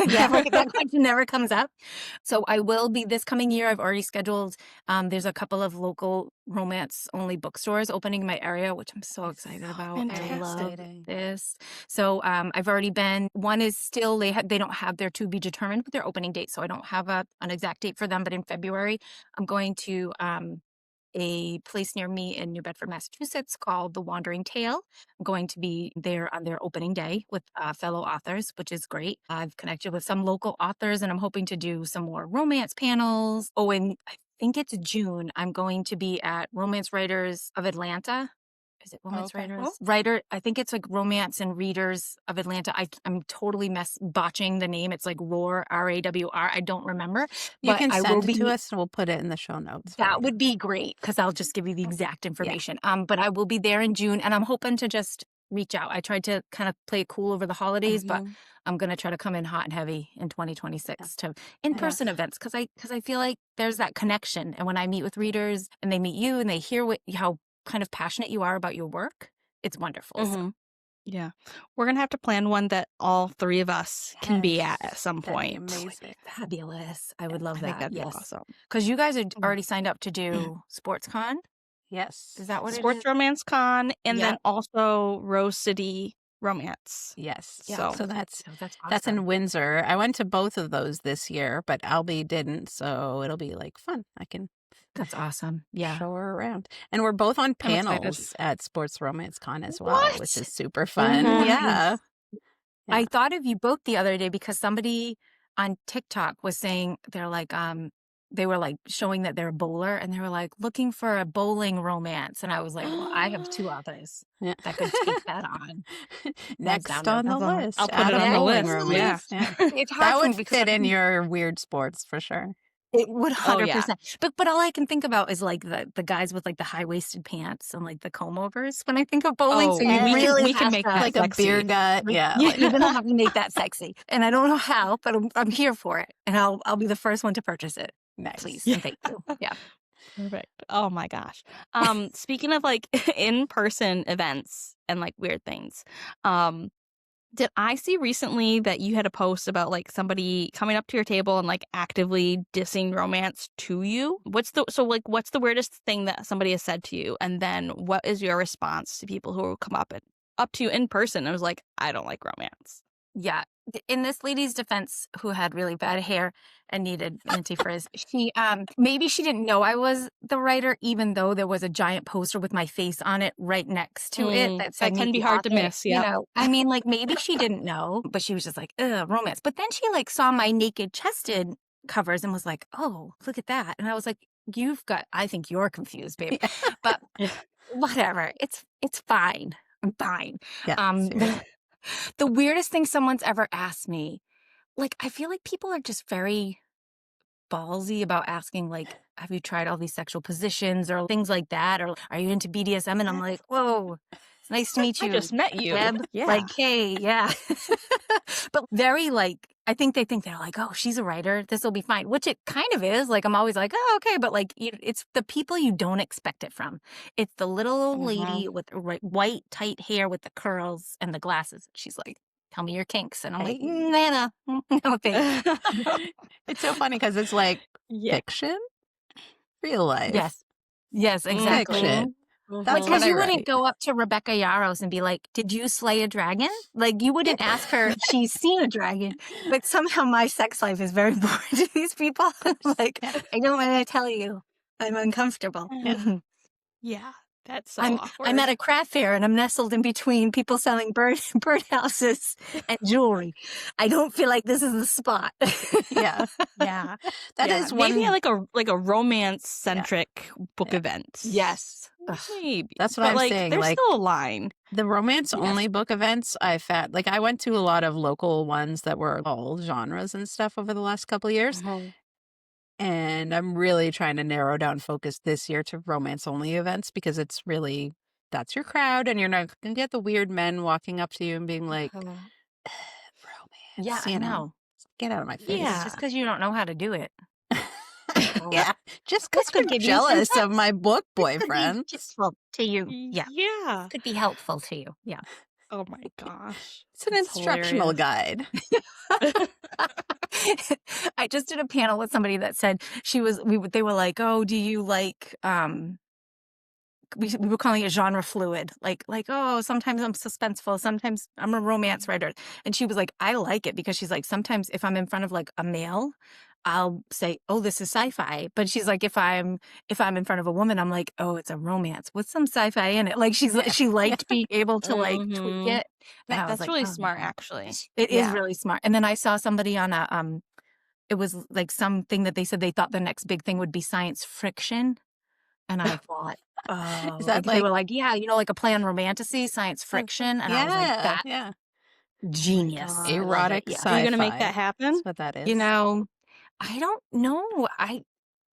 That question never comes up. So I will be this coming year. I've already scheduled. There's a couple of local romance only bookstores opening in my area, which I'm so excited about. I love Fantastic. this. So I've already been. One is still they don't have their to be determined with their opening date, so I don't have an exact date for them. But in February, I'm going to a place near me in New Bedford, Massachusetts called The Wandering Tale. I'm going to be there on their opening day with fellow authors, which is great. I've connected with some local authors and I'm hoping to do some more romance panels. Oh, and I think it's June. I'm going to be at Romance Writers of Atlanta. Is it Romance Okay. Writers? Writer, I think it's like Romance and Readers of Atlanta. I'm totally botching the name. It's like RAWR, RAWR. I don't remember. You But can I will send it be. to us, and we'll put it in the show notes. for That you. would be great because I'll just give you the exact information. But I will be there in June and I'm hoping to just reach out. I tried to kind of play it cool over the holidays, but Mhm. I'm going to try to come in hot and heavy in 2026 to Yeah. in-person events because I feel like there's that connection. And when I meet with readers and they meet you and they hear how kind of passionate you are about your work, it's wonderful. So Mhm. Yeah. We're gonna have to plan one that all three of us can be at Yes, some that'd be point. that would be amazing. fabulous. I would love I think that. that'd be Yes. awesome. Because you guys are Mm. already signed up to do SportsCon. Yes. Is that what it Sports is? Romance Con and then Yep. also Rose City Romance. Yes. Yeah. So So that's That's in awesome. Windsor. I went to both of those this year, but Alby didn't, so it'll be like fun. I can That's awesome. Yeah. show her around. And we're both on I'm excited. panels at Sports Romance Con as well, which What? is super fun. Mhm. Yeah. I Yeah. thought of you both the other day because somebody on TikTok was saying they were like showing that they're a bowler and they were like looking for a bowling romance. And I was like, well, I have two others Yeah. that could take that on. Next sounded on the awesome. list. I'll put add it a on the bowling list. romance. Yeah. It's hard That for me would because fit in your weird sports for sure. it would Oh, yeah. 100%. But all I can think about is like the guys with like the high waisted pants and like the comb overs when I think of bowling. Oh, So you really we can have make to, that Like a beer sexy. gut. Yeah. You're gonna have to make that sexy, and I don't know how, but I'm here for it, and I'll be the first one to purchase it. Nice. Please Yeah. and thank you. Yeah. Perfect. Oh my gosh. Speaking of like in-person events and like weird things, um, did I see recently that you had a post about like somebody coming up to your table and like actively dissing romance to you? What's the weirdest thing that somebody has said to you? And then what is your response to people who come up to you in person and was like, I don't like romance? Yeah. In this lady's defense, who had really bad hair and needed antifrizz, she maybe she didn't know I was the writer, even though there was a giant poster with my face on it right next to it that said That can be Nikki hard to author. miss. You Yep. know, I mean, like maybe she didn't know, but she was just like, ugh, romance. But then she like saw my naked chested covers and was like, oh, look at that. And I was like, I think you're confused, babe. But Yeah. whatever. It's fine. I'm fine. Yeah, Um, seriously. the weirdest thing someone's ever asked me, like, I feel like people are just very ballsy about asking, like, have you tried all these sexual positions or things like that? Or are you into BDSM? And I'm like, whoa, it's nice to meet I you, just met you. Deb. Yeah. Like, hey, yeah. But very like, I think they're like, oh, she's a writer. This will be fine, which it kind of is. Like, I'm always like, oh, okay. But like, it's the people you don't expect it from. It's the little old lady with the white, tight hair with the curls and the glasses. She's like, tell me your kinks. And I'm like, Nana, no thanks. It's so funny because it's like Yeah. fiction, real life. Yes. Yes, exactly. Fiction. That's Because what I you wouldn't write. go up to Rebecca Yarros and be like, did you slay a dragon? Like, you wouldn't ask her if she's seen a dragon. But somehow my sex life is very boring to these people. Like, I don't want to tell you. I'm uncomfortable. Yeah. That's so awkward. I'm at a craft fair and I'm nestled in between people selling birdhouses and jewelry. I don't feel like this is the spot. Yeah. Yeah. That Yeah. is one. Maybe like a romance centric book event. Yes. Ugh. Maybe. That's what But I'm like saying. there's Like still a line. the romance only book events I've had, like I went to a lot of local ones that were all genres and stuff over the last couple of years. And I'm really trying to narrow down focus this year to romance only events because it's really, that's your crowd. And you're not going to get the weird men walking up to you and being like, romance. Yeah, I know. Get out of my face. Yeah. Just because you don't know how to do it. Yeah. Just because could I'm give you some jealous of tips. my book Could be boyfriend. useful to you. Yeah. Yeah. Could be helpful to you. Yeah. Oh my gosh. It's an That's instructional hilarious. guide. I just did a panel with somebody that said they were like, oh, do you like, we were calling it genre fluid. Like, oh, sometimes I'm suspenseful. Sometimes I'm a romance writer. And she was like, I like it because she's like, sometimes if I'm in front of like a male, I'll say, oh, this is sci-fi. But she's like, if I'm in front of a woman, I'm like, oh, it's a romance with some sci-fi in it. Like she liked being able to like tweak it. And I was That's like, really oh, smart, actually. it is Yeah. really smart. And then I saw somebody on it was like something that they said they thought the next big thing would be science friction. And I thought, oh, Is that they like, were like, yeah, like a play on romantasy, science friction. And I was like, that's yeah. genius. God. I love it. Erotic Yeah. sci-fi. Are you gonna make that happen? That's what that is. You know, I don't know.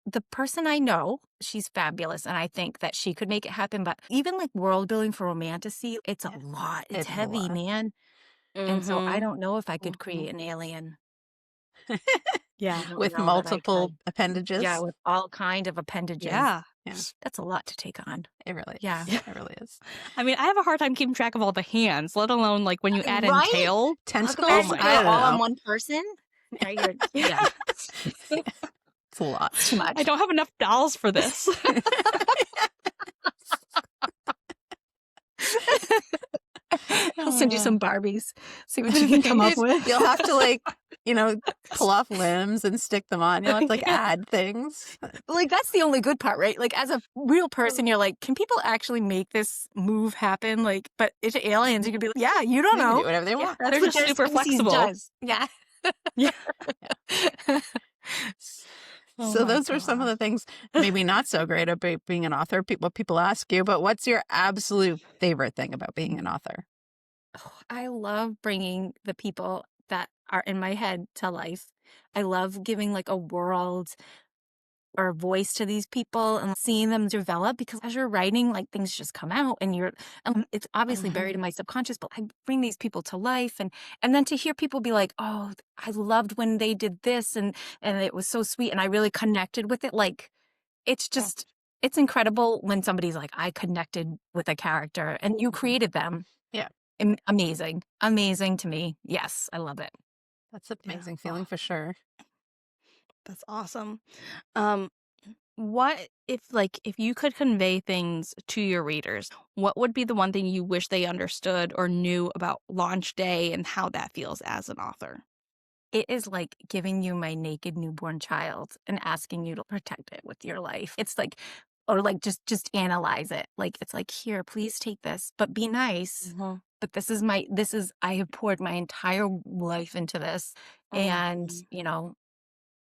The person I know, she's fabulous. And I think that she could make it happen. But even like world building for romantasy, it's a lot. It's It's a heavy, lot. man. And so I don't know if I could Mhm. create an alien. Yeah. I don't With know that I multiple could. appendages. Yeah, with all kind of appendages. Yeah. Yeah. That's a lot to take on. It really is. Yeah. It really is. I mean, I have a hard time keeping track of all the hands, let alone like when you add in Right? tail. Tentacles? Oh my I don't all on know. one person. Yeah, It's a lot. too much. I don't have enough dolls for this. I'll send you some Barbies. See what you can come up with. You'll have to like, pull off limbs and stick them on. You'll have to like add things. Like that's the only good part, right? Like as a real person, you're like, can people actually make this move happen? Like, but it's aliens. You could be like, yeah, you don't They can know. do whatever they want. That's They're what just their super species flexible. does. Yeah. Yeah. So those were some of the things maybe not so great about being an author. What people ask you, but what's your absolute favorite thing about being an author? I love bringing the people that are in my head to life. I love giving like a world or a voice to these people and seeing them develop because as you're writing, like things just come out and it's obviously buried in my subconscious, but I bring these people to life and then to hear people be like, oh, I loved when they did this and it was so sweet and I really connected with it. Like it's just, it's incredible when somebody's like, I connected with a character and you created them. Yeah. Amazing. Amazing to me. Yes, I love it. That's an Yeah. amazing feeling for sure. That's awesome. What if you could convey things to your readers, what would be the one thing you wish they understood or knew about launch day and how that feels as an author? It is like giving you my naked newborn child and asking you to protect it with your life. It's like, or like just analyze it. Like it's like, here, please take this, but be nice. Mhm. But I have poured my entire life into this. And,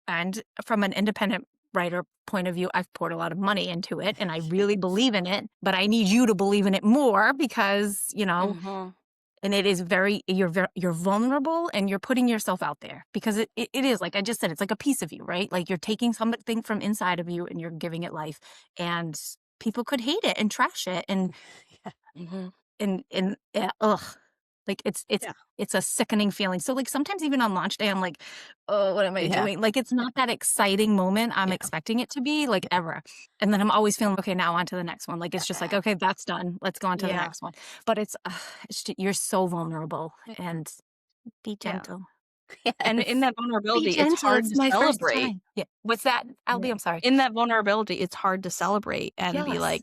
and from an independent writer point of view, I've poured a lot of money into it and I really believe in it, but I need you to believe in it more because, Mhm. and it is you're vulnerable and you're putting yourself out there because it is, like I just said, it's like a piece of you, right? Like you're taking something from inside of you and you're giving it life, and people could hate it and trash it and Mhm. yeah, ugh. Like Yeah. it's a sickening feeling. So like sometimes even on launch day, I'm like, oh, what am I Yeah. doing? Like it's not that exciting moment I'm Yeah. expecting it to be, like ever. And then I'm always feeling, okay, now on to the next one. Like it's just like, okay, that's done. Let's go on to the Yeah. next one. But you're so vulnerable Yeah. and be Yeah. gentle. And in Yes. that Be vulnerability, it's gentle. hard It's to my first celebrate. time. Yeah. What's that? Alby, I'm sorry. In that vulnerability, it's hard to celebrate and be Yes. like,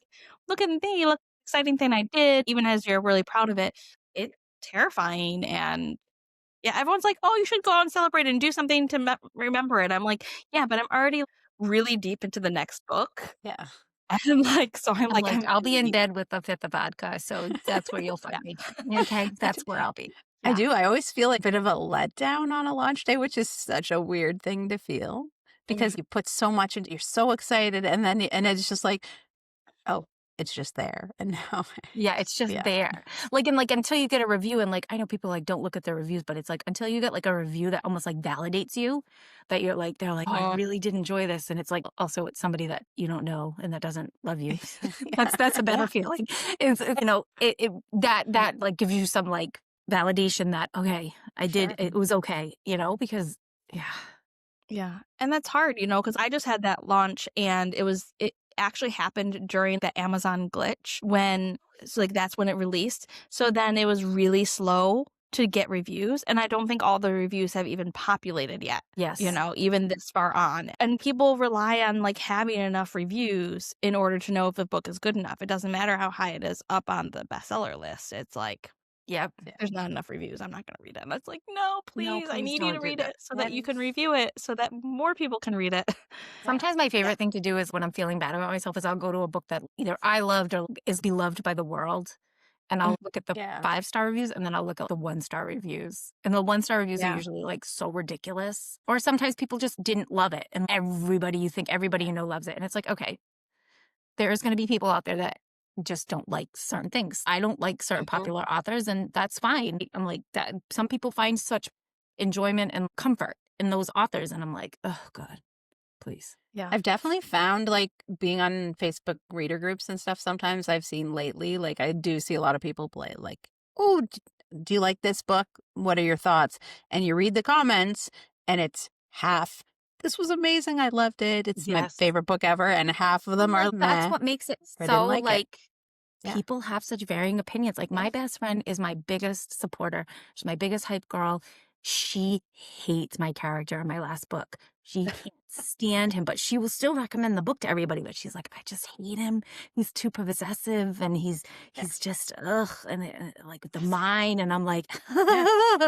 "Look at me, look exciting thing I did," even as you're really proud of it. It's terrifying, and yeah, everyone's like, "Oh, you should go out and celebrate and do something to remember it." I'm like, "Yeah, but I'm already really deep into the next book." Yeah. And like, so I'm I'm like, like, I'm I'll be in really bed with a fifth of vodka. So that's where you'll find me. Okay. I That's where I'll be. I yeah. do. I always feel like a bit of a letdown on a launch day, which is such a weird thing to feel because Mhm. you put so much into, you're so excited, and then and it's just like, oh, it's just there, and now, Yeah, it's just yeah, there. Like, and like until you get a review, and like I know people like don't look at their reviews, but it's like until you get like a review that almost like validates you, that you're like, they're like, oh, I Uh-huh. really did enjoy this, and it's like also it's somebody that you don't know and that doesn't love you. yeah, That's a better Yeah. feeling. That like gives you some like validation that okay, I did, sure, it was okay, because yeah, Yeah. And that's hard, because I just had that launch and it actually happened during the Amazon glitch that's when it released. So then it was really slow to get reviews. And I don't think all the reviews have even populated yet, yes, even this far on. And people rely on like having enough reviews in order to know if the book is good enough. It doesn't matter how high it is up on the bestseller list. It's like, yep. there's not enough reviews. I'm not going to read it. And it's like, no, No, please, I please need you to don't do read that. it so that you can review it so that more people can read it. Sometimes my favorite thing to do is when I'm feeling bad about myself is I'll go to a book that either I loved or is beloved by the world. And I'll look at the yeah, 5-star reviews and then I'll look at the 1-star reviews. And the 1-star reviews are Yeah. usually like so ridiculous. Or sometimes people just didn't love it. And everybody you know loves it. And it's like, okay, there's going to be people out there that just don't like certain things. I don't like certain popular authors, and that's fine. I'm like that. Some people find such enjoyment and comfort in those authors. And I'm like, oh, God, please. Yeah. I've definitely found like being on Facebook reader groups and stuff. Sometimes I've seen lately, like I do see a lot of people play like, oh, do you like this book? What are your thoughts? And you read the comments, and it's half. This was amazing. I loved it. It's my Yes. favorite book ever. And half of them are That's meh. what makes it Or didn't so like it. like Yeah. people have such varying opinions. Like my Yes. best friend is my biggest supporter. She's my biggest hype girl. She hates my character in my last book. She can't stand him, but she will still recommend the book to everybody. But she's like, I just hate him. He's too possessive, and he's just ugh, and like the mind. And I'm like,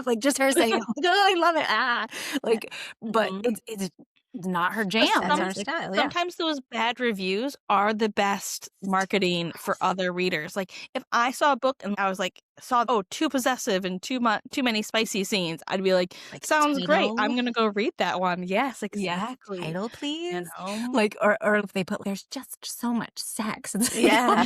like just her saying, oh, I love it. Like, but Mhm. it's not her But jam. That's our It's like, style. Yeah. sometimes those bad reviews are the best marketing for other readers. Like if I saw a book and I was like, too possessive and too many spicy scenes, I'd be like, sounds great. I'm title. gonna go read that one. Yes, Yes, exactly. title, please. know? Like, or if they put, there's just so much sex. Yeah.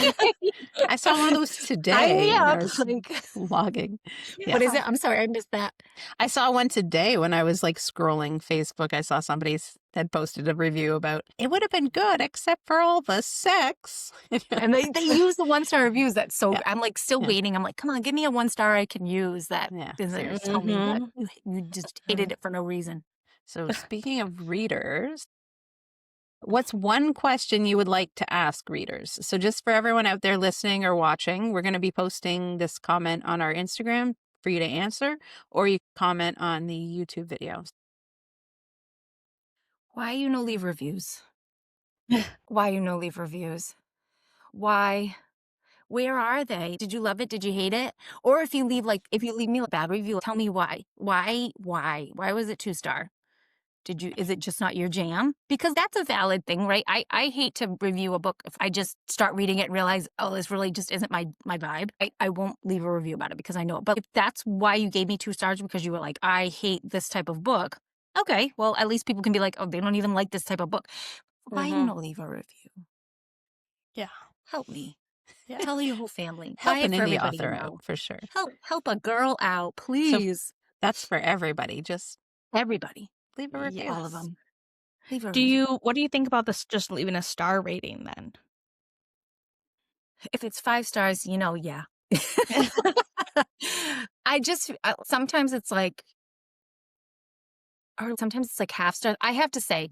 I saw one of those Sign today me when I up. was Like, logging. Yeah. what is it? I'm sorry, I missed that. I saw one today when I was like scrolling Facebook. I saw somebody had posted a review about it would have been good except for all the sex. And they use the 1-star reviews. That's so, Yeah. I'm like still Yeah. waiting. I'm like, come on, give me a 1-star I can use that Yeah, doesn't seriously. tell me that Mhm. you just hated it for no reason. So speaking of readers, What's one question you would like to ask readers? So just for everyone out there listening or watching, we're going to be posting this comment on our Instagram for you to answer, or you can comment on the YouTube videos. Why you no leave reviews? Why you no leave reviews? Why? Where are they? Did you love it? Did you hate it? Or if you leave me a bad review, tell me why. Why was it 2-star? Is it just not your jam? Because that's a valid thing, right? I hate to review a book if I just start reading it and realize, oh, this really just isn't my vibe. I won't leave a review about it because I know it. But if that's why you gave me 2 stars because you were like, I hate this type of book. Okay, well, at least people can be like, oh, they don't even like this type of book. Why you not leave a review? Yeah. Help me. Yeah. Tell your whole family. Help Buy an it for indie everybody you author know. out for sure. Help a girl out, please. That's for everybody. Just Everybody. leave a review. All of them. Leave a Do review. what do you think about this just leaving a star rating then? If it's 5 stars, yeah. Sometimes it's like, or sometimes it's like half stars. I have to say,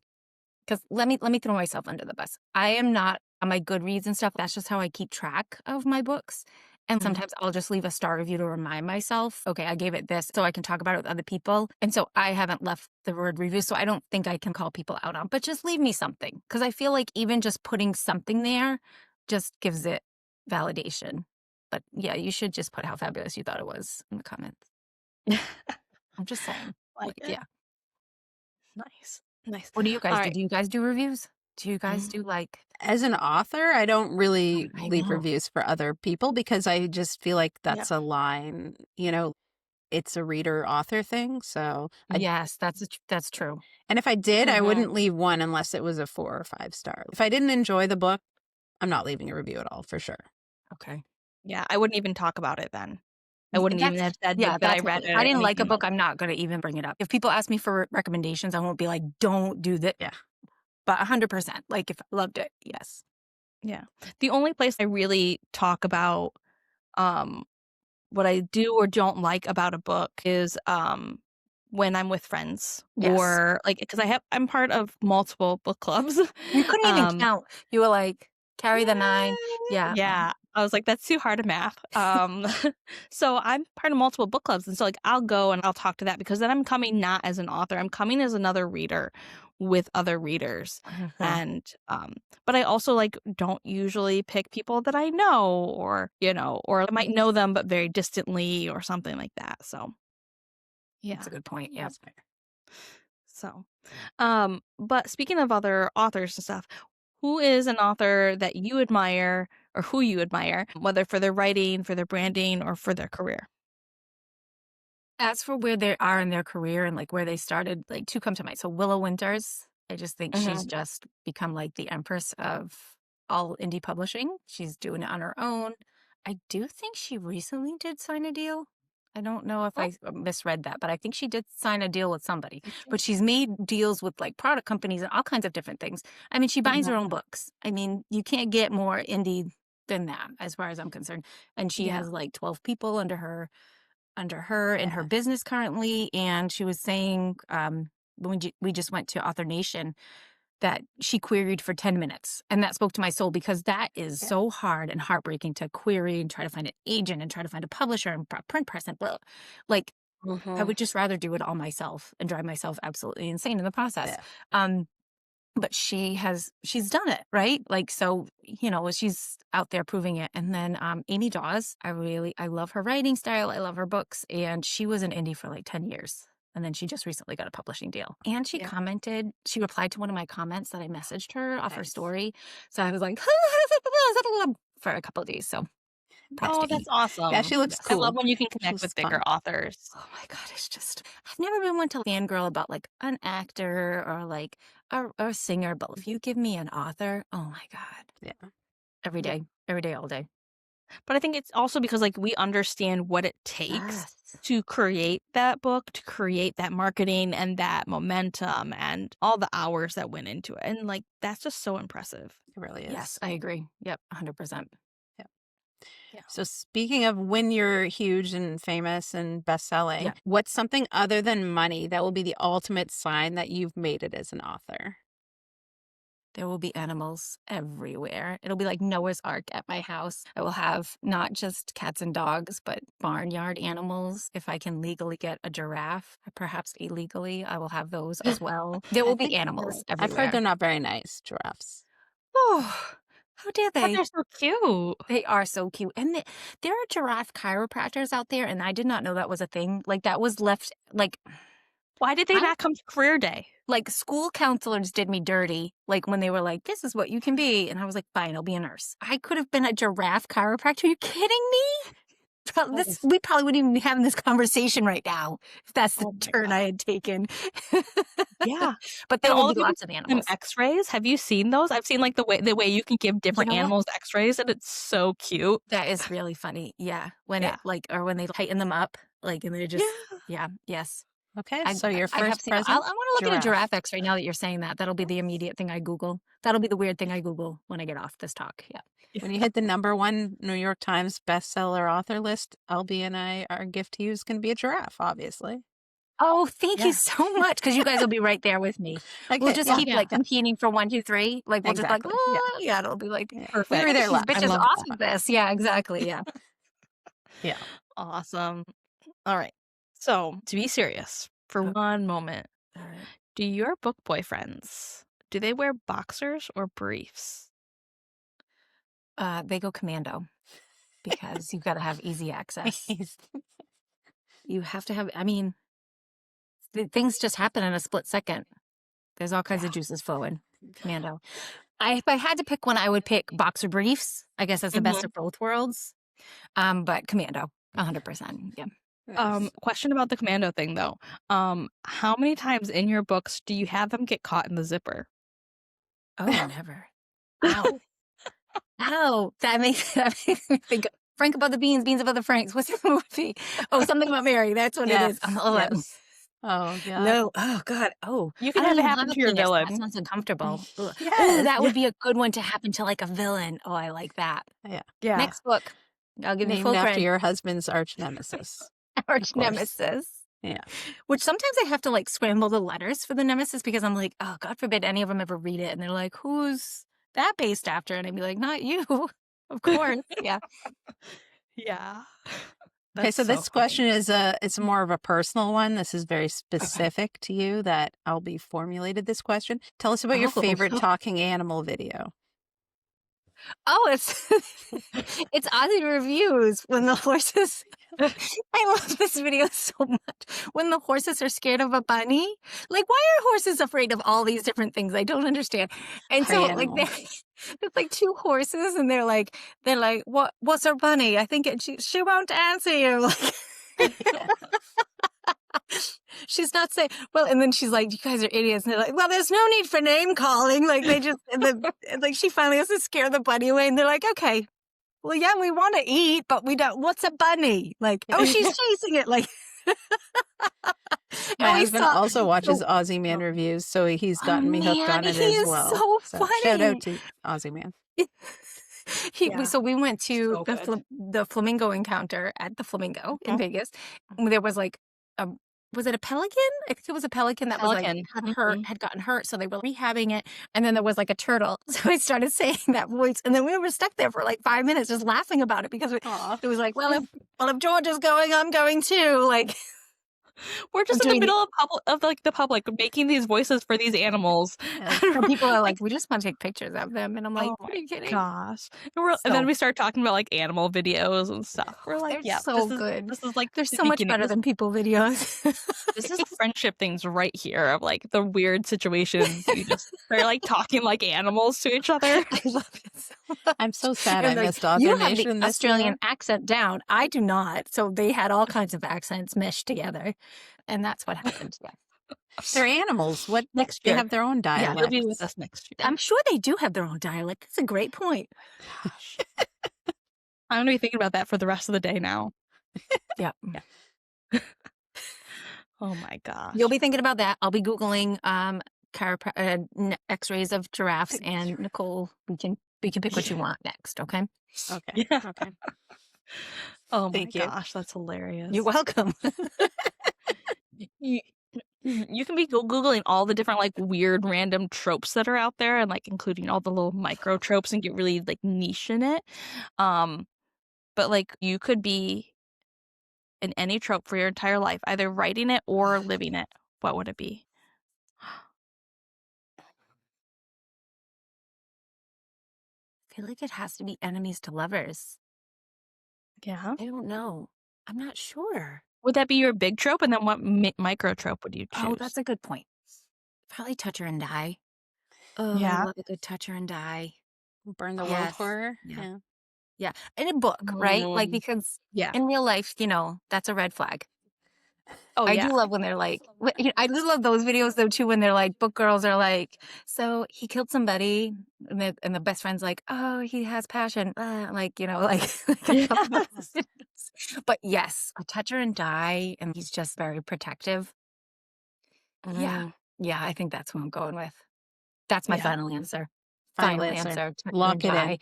because let me throw myself under the bus. I am not on my Goodreads and stuff. That's just how I keep track of my books. And sometimes I'll just leave a star review to remind myself, okay, I gave it this so I can talk about it with other people. And so I haven't left the word review, so I don't think I can call people out on, but just leave me something. Because I feel like even just putting something there just gives it validation. But yeah, you should just put how fabulous you thought it was in the comments. I'm just saying. Like it. Yeah. Nice. Nice. What do you guys All do? right. Do you guys do reviews? Do you guys do like... As an author, I don't really I leave know. reviews for other people because I just feel like Yeah. that's a line, it's a reader author thing. So Yes, that's true. and if I did, I Mhm. wouldn't leave one unless it was a 4 or 5 star. If I didn't enjoy the book, I'm not leaving a review at all for sure. Okay. Yeah, I wouldn't even talk about it then. I wouldn't even have said Yeah, like that I that's read if it I or didn't like a anything. book, I'm not going to even bring it up. If people ask me for recommendations, I won't be like, don't do that. Yeah. But 100%, like if I loved it, yes. Yeah. The only place I really talk about what I do or don't like about a book is when I'm with friends Yes. or like because I'm part of multiple book clubs. You couldn't even count. You were like, carry the 9. Yeah. Yeah. I was like, that's too hard of math. So I'm part of multiple book clubs. And so like I'll go and I'll talk to that because then I'm coming not as an author. I'm coming as another reader with other readers. And but I also like don't usually pick people that I know or or I might know them but very distantly or something like that. So yeah. That's a good point. Yeah. That's fair. So but speaking of other authors and stuff, who is an author that you admire or who you admire, whether for their writing, for their branding, or for their career? As for where they are in their career and like where they started, like 2 come to mind. So Willow Winters, I just think she's just become like the empress of all indie publishing. She's doing it on her own. I do think she recently did sign a deal. I don't know if I misread that, but I think she did sign a deal with somebody. But she's made deals with like product companies and all kinds of different things. I mean, she buys her own books. I mean, you can't get more indie than that as far as I'm concerned. And she has like 12 people under her in her business currently. And she was saying when we just went to Author Nation that she queried for 10 minutes. And that spoke to my soul because that is so hard and heartbreaking to query and try to find an agent and try to find a publisher and print press and blah. Like, I would just rather do it all myself and drive myself absolutely insane in the process. But she's done it, right? Like, so, she's out there proving it. And then Amy Dawes, I love her writing style. I love her books. And she was an indie for like 10 years. And then she just recently got a publishing deal. And she she replied to one of my comments that I messaged her off her story. So I was like, for a couple of days. So props to That's Amy. awesome. Yeah, she looks I cool. love when you can connect She's with fun. bigger authors. Oh my God, it's just, I've never been one to fangirl about like an actor or like a singer, but if you give me an author, oh my God. Yeah. Every day, all day. But I think it's also because like we understand what it takes to create that book, to create that marketing and that momentum and all the hours that went into it. And like that's just so impressive. It really is. Yes, I agree. Yep, 100%. Yeah. So speaking of when you're huge and famous and best-selling, what's something other than money that will be the ultimate sign that you've made it as an author? There will be animals everywhere. It'll be like Noah's Ark at my house. I will have not just cats and dogs, but barnyard animals. If I can legally get a giraffe, perhaps illegally, I will have those as well. There will I be think animals I've heard everywhere. they're not very nice, giraffes. Oh, how dare But they? they're so cute. They are so cute. And there are giraffe chiropractors out there, and I did not know that was a thing. Like, that was left, like, Why did they I not come to career day? like school counselors did me dirty, like when they were like, this is what you can be. And I was like, fine, I'll be a nurse. I could have been a giraffe chiropractor. Are you kidding me? We probably wouldn't even be having this conversation right now if that's the Oh my turn I God. had taken. Yeah. But there And all will the be people lots of give them animals. X-rays. Have you seen those? I've seen like the way you can give different know what? animals X-rays, and it's so cute. That is really funny. Yeah. When Yeah. or when they tighten them up, like, and they just, yes. Okay, I, so your I have first seen. I present, want to look at a giraffe. giraffe X-ray now that you're saying that. That'll be the immediate thing I Google. That'll be the weird thing I Google when I get off this talk. Yeah. When you hit the #1 New York Times bestseller author list, Alby and our gift to you is going to be a giraffe, obviously. Oh, thank Yeah. you so much, because you guys will be right there with me. We'll Okay, just yeah, keep like competing for 1, 2, 3. Like we'll exactly. just like, Yeah. yeah, it'll be like Yeah. Perfect. We were there these last. I bitches love off that. of this. Yeah, exactly. Yeah. Yeah. Awesome. All right. So to be serious for one moment, All right. do your book boyfriends, do they wear boxers or briefs? They go commando because you've got to have easy access. You have to have. I mean, things just happen in a split second. There's all kinds of juices flowing. Commando. If I had to pick one, I would pick boxer briefs. I guess that's the best of both worlds. But commando, 100%. Yeah. Yes. Question about the commando thing though. How many times in your books do you have them get caught in the zipper? Oh, never. Ow. Ow. That makes me think. Frank above the beans, beans above the Franks. What's the movie? Oh, something about Mary. That's what it is. Yes. Oh, God. No. Oh, God. Oh, You can I don't have it even happen have a to your penis. villain. That sounds uncomfortable. Ugh. Yes. Oh, that would be a good one to happen to like a villain. Oh, I like that. Yeah. Next book. I'll give you Named full after credit. your husband's arch nemesis. Arch course. nemesis. Yeah. Which sometimes I have to like scramble the letters for the nemesis because I'm like, oh, God forbid any of them ever read it. And they're like, who's that based after? And I'd be like, not you. Of course. Yeah. Yeah. Okay, so this question is it's more of a personal one. This is very specific to you that Alby formulated this question. Tell us about your favorite talking animal video. Oh, it's it's Aussie reviews when the horses. I love this video so much. When the horses are scared of a bunny, like why are horses afraid of all these different things? I don't understand. And so like there's like 2 horses, and they're like what's our bunny? I think she won't answer you. Like, she's not saying well, and then she's like, you guys are idiots, and they're like, well, there's no need for name calling. Like they just like she finally has to scare the bunny away, and they're like, okay, well, yeah, we want to eat, but we don't. What's a bunny? Like, oh, she's chasing it. Like, my husband also watches Aussie Man reviews, so he's gotten me hooked on it as well. So funny. Shout out to Aussie Man. So we went to the flamingo encounter at the Flamingo in Vegas. There was like was it a pelican? I think it was a pelican that was like had gotten hurt, so they were rehabbing it. And then there was like a turtle. So I started saying that voice, and then we were stuck there for like 5 minutes just laughing about it because it was like, well, if George is going, I'm going too. Like. We're just in the middle of the public making these voices for these animals. And people are like, we just want to take pictures of them. And I'm like, are you kidding? Gosh. And then we start talking about like animal videos and stuff. We're like, yeah, so good. This is like they're so much better than people videos. This is friendship things right here of like the weird situations. They're like talking like animals to each other. I love it so much. I'm so sad I missed Author You have Nation the Australian accent down. I do not. So they had all kinds of accents meshed together. And that's what happened. Yeah. They're animals. What next year? They have their own dialect. Yeah, they'll be with us next year. I'm sure they do have their own dialect. That's a great point. I'm going to be thinking about that for the rest of the day now. Yeah. Oh my gosh. You'll be thinking about that. I'll be Googling X-rays of giraffes, and Nicole, we can pick what you want next. Okay. Okay. Yeah. Okay. Oh my Thank you. gosh, that's hilarious. You're welcome. You can be Googling all the different like weird random tropes that are out there and like including all the little micro tropes and get really like niche in it. Um, but like you could be in any trope for your entire life, either writing it or living it. What would it be? I feel like it has to be enemies to lovers. Yeah. I don't know. I'm not sure. Would that be your big trope? And then what micro trope would you Oh, choose? that's a good point. Probably touch her and die. Oh, I Yeah. love a good touch her and die. Burn the world Yes. for her. Yeah. Yeah. Yeah. In a book, right? Like, Mm, because yeah. in real life, that's a red flag. Oh, I yeah. do love when they're like, I do love those videos though too, when they're like, book girls are like, so he killed somebody, and the best friend's like, oh, he has passion, like like I love those videos. But yes, a touch her and die, and he's just very protective. Yeah, Mm, yeah, I think that's what I'm going with. That's my yeah. final answer. Final Final answer. answer. Touch her Lock and it die. in.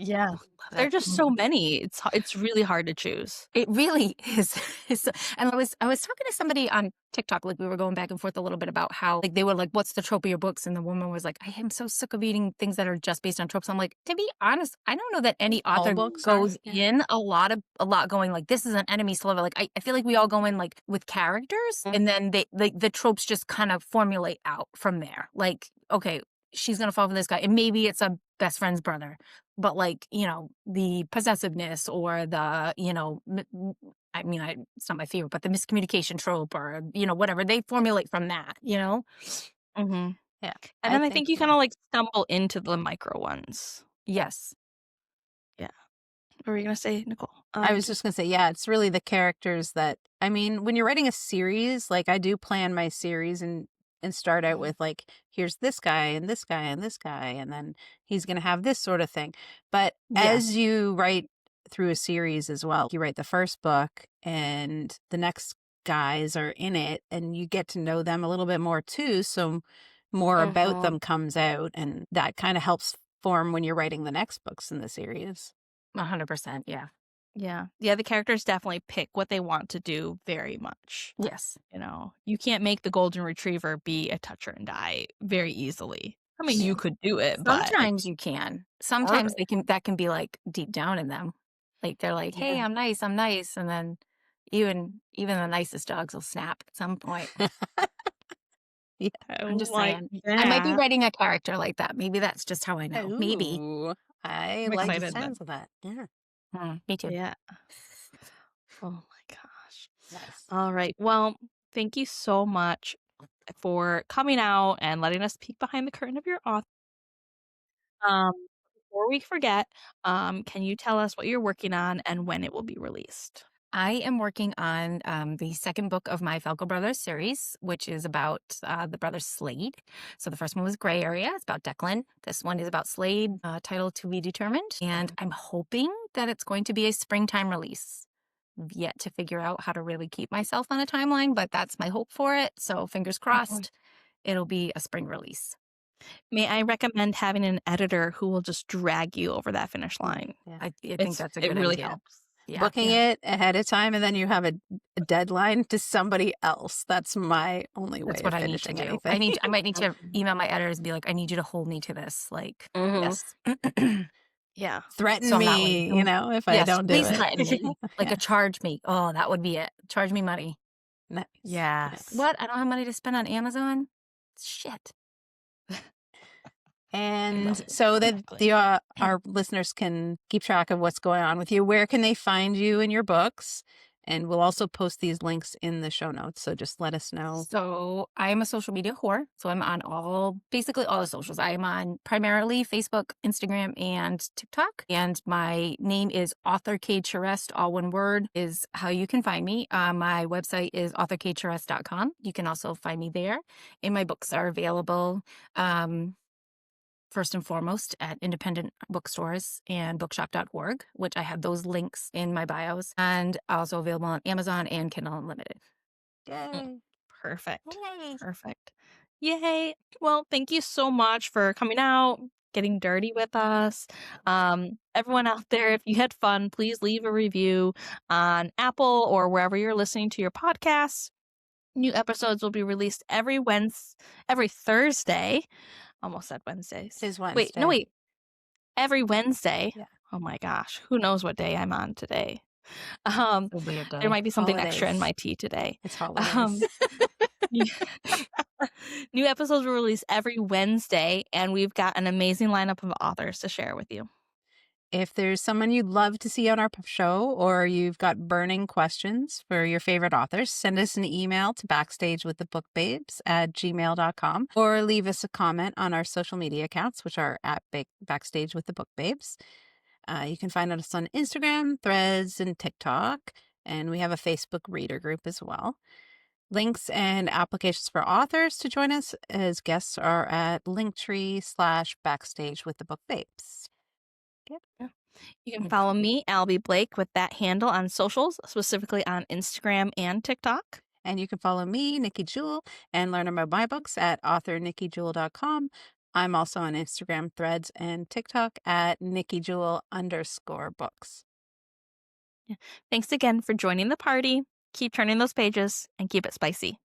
Yeah. Love There are it. just so many. It's really hard to choose. It really is. And I was talking to somebody on TikTok, like we were going back and forth a little bit about how like they were like, "What's the trope of your books?" And the woman was like, "I am so sick of reading things that are just based on tropes." I'm like, to be honest, I don't know that any All author books are. goes Yeah. in a lot going like this is an enemies to lover. Like I feel like we all go in like with characters, and then they like the tropes just kind of formulate out from there. Like, okay, she's gonna fall for this guy, and maybe it's a best friend's brother, but like the possessiveness or the it's not my favorite, but the miscommunication trope or whatever they formulate from that. Mm-hmm. Yeah. And then I think you kind of like stumble into the micro ones. Yes. Yeah. What were you gonna say, Nicole? I was just going to say, yeah, it's really the characters that, I mean, when you're writing a series, like I do plan my series and start out with like, here's this guy and this guy and this guy, and then he's going to have this sort of thing. But as you write through a series as well, you write the first book and the next guys are in it and you get to know them a little bit more too. So more about them comes out, and that kind of helps form when you're writing the next books in the series. 100%. Yeah. Yeah. Yeah, the characters definitely pick what they want to do very much. Yes. You can't make the golden retriever be a toucher and die very easily. I mean, you could do it, but Sometimes you can. Sometimes that can be like deep down in them. Like they're like, "Hey, Yeah. I'm nice, I'm nice," and then even the nicest dogs will snap at some point. Yeah. I'm just like saying. I might be that. writing a character like that. Maybe that's just how I know. Maybe. Ooh, I I'm like the excited then. sounds of that. Yeah. Me too. Yeah. Oh my gosh. Nice. All right. Well, thank you so much for coming out and letting us peek behind the curtain of your author. Before we forget, can you tell us what you're working on and when it will be released? I am working on the second book of my Falco Brothers series, which is about the brothers Slade. So the first one was Gray Area. It's about Declan. This one is about Slade, title to be determined. And I'm hoping that it's going to be a springtime release. Yet to figure out how to really keep myself on a timeline, but that's my hope for it. So fingers crossed, it'll be a spring release. May I recommend having an editor who will just drag you over that finish line? Yeah. I think that's a good It really idea. helps. Yeah. Booking it ahead of time, and then you have a deadline to somebody else. That's my only way That's of what I need to finishing do. anything. I might need to email my editors and be like, I need you to hold me to this. Like, Yes. Yeah. Threaten So I'm not me, like, if I yes, don't do please it. threaten me. Like Yeah. a charge me. Oh, that would be it. Charge me money. Nice. Yes. What? I don't have money to spend on Amazon? Shit. And it. so that Exactly. our listeners can keep track of what's going on with you, where can they find you in your books? And we'll also post these links in the show notes. So just let us know. So I'm a social media whore. So I'm on basically all the socials. I am on primarily Facebook, Instagram, and TikTok. And my name is Author Kade Charest, all one word, is how you can find me. My website is authorkadecharest.com. You can also find me there. And my books are available first and foremost at independent bookstores and bookshop.org, which I have those links in my bios, and also available on Amazon and Kindle Unlimited. Yay. Perfect. Yay. Perfect. Yay. Well, thank you so much for coming out, getting dirty with us. Everyone out there, if you had fun, please leave a review on Apple or wherever you're listening to your podcasts. New episodes will be released every Thursday. Almost said Wednesdays. It is Wait, no, Wednesday. wait. Every Wednesday. Yeah. Oh my gosh, who knows what day I'm on today? Um, It's a weird there day. might be something extra in Holidays. my tea today. It's Um, holidays. new new episodes will release every Wednesday, and we've got an amazing lineup of authors to share with you. If there's someone you'd love to see on our show, or you've got burning questions for your favorite authors, send us an email to backstagewiththebookbabes@gmail.com, or leave us a comment on our social media accounts, which are at Backstage with the Book Babes. You can find us on Instagram, Threads, and TikTok, and we have a Facebook reader group as well. Links and applications for authors to join us as guests are at Linktree/Backstage with the Book Babes. You can follow me, Alby Blake, with that handle on socials, specifically on Instagram and TikTok. And you can follow me, Nikki Jewell, and learn about my books at authornikkijewell.com. I'm also on Instagram, Threads, and TikTok at NikkiJewell_books. Thanks again for joining the party. Keep turning those pages and keep it spicy.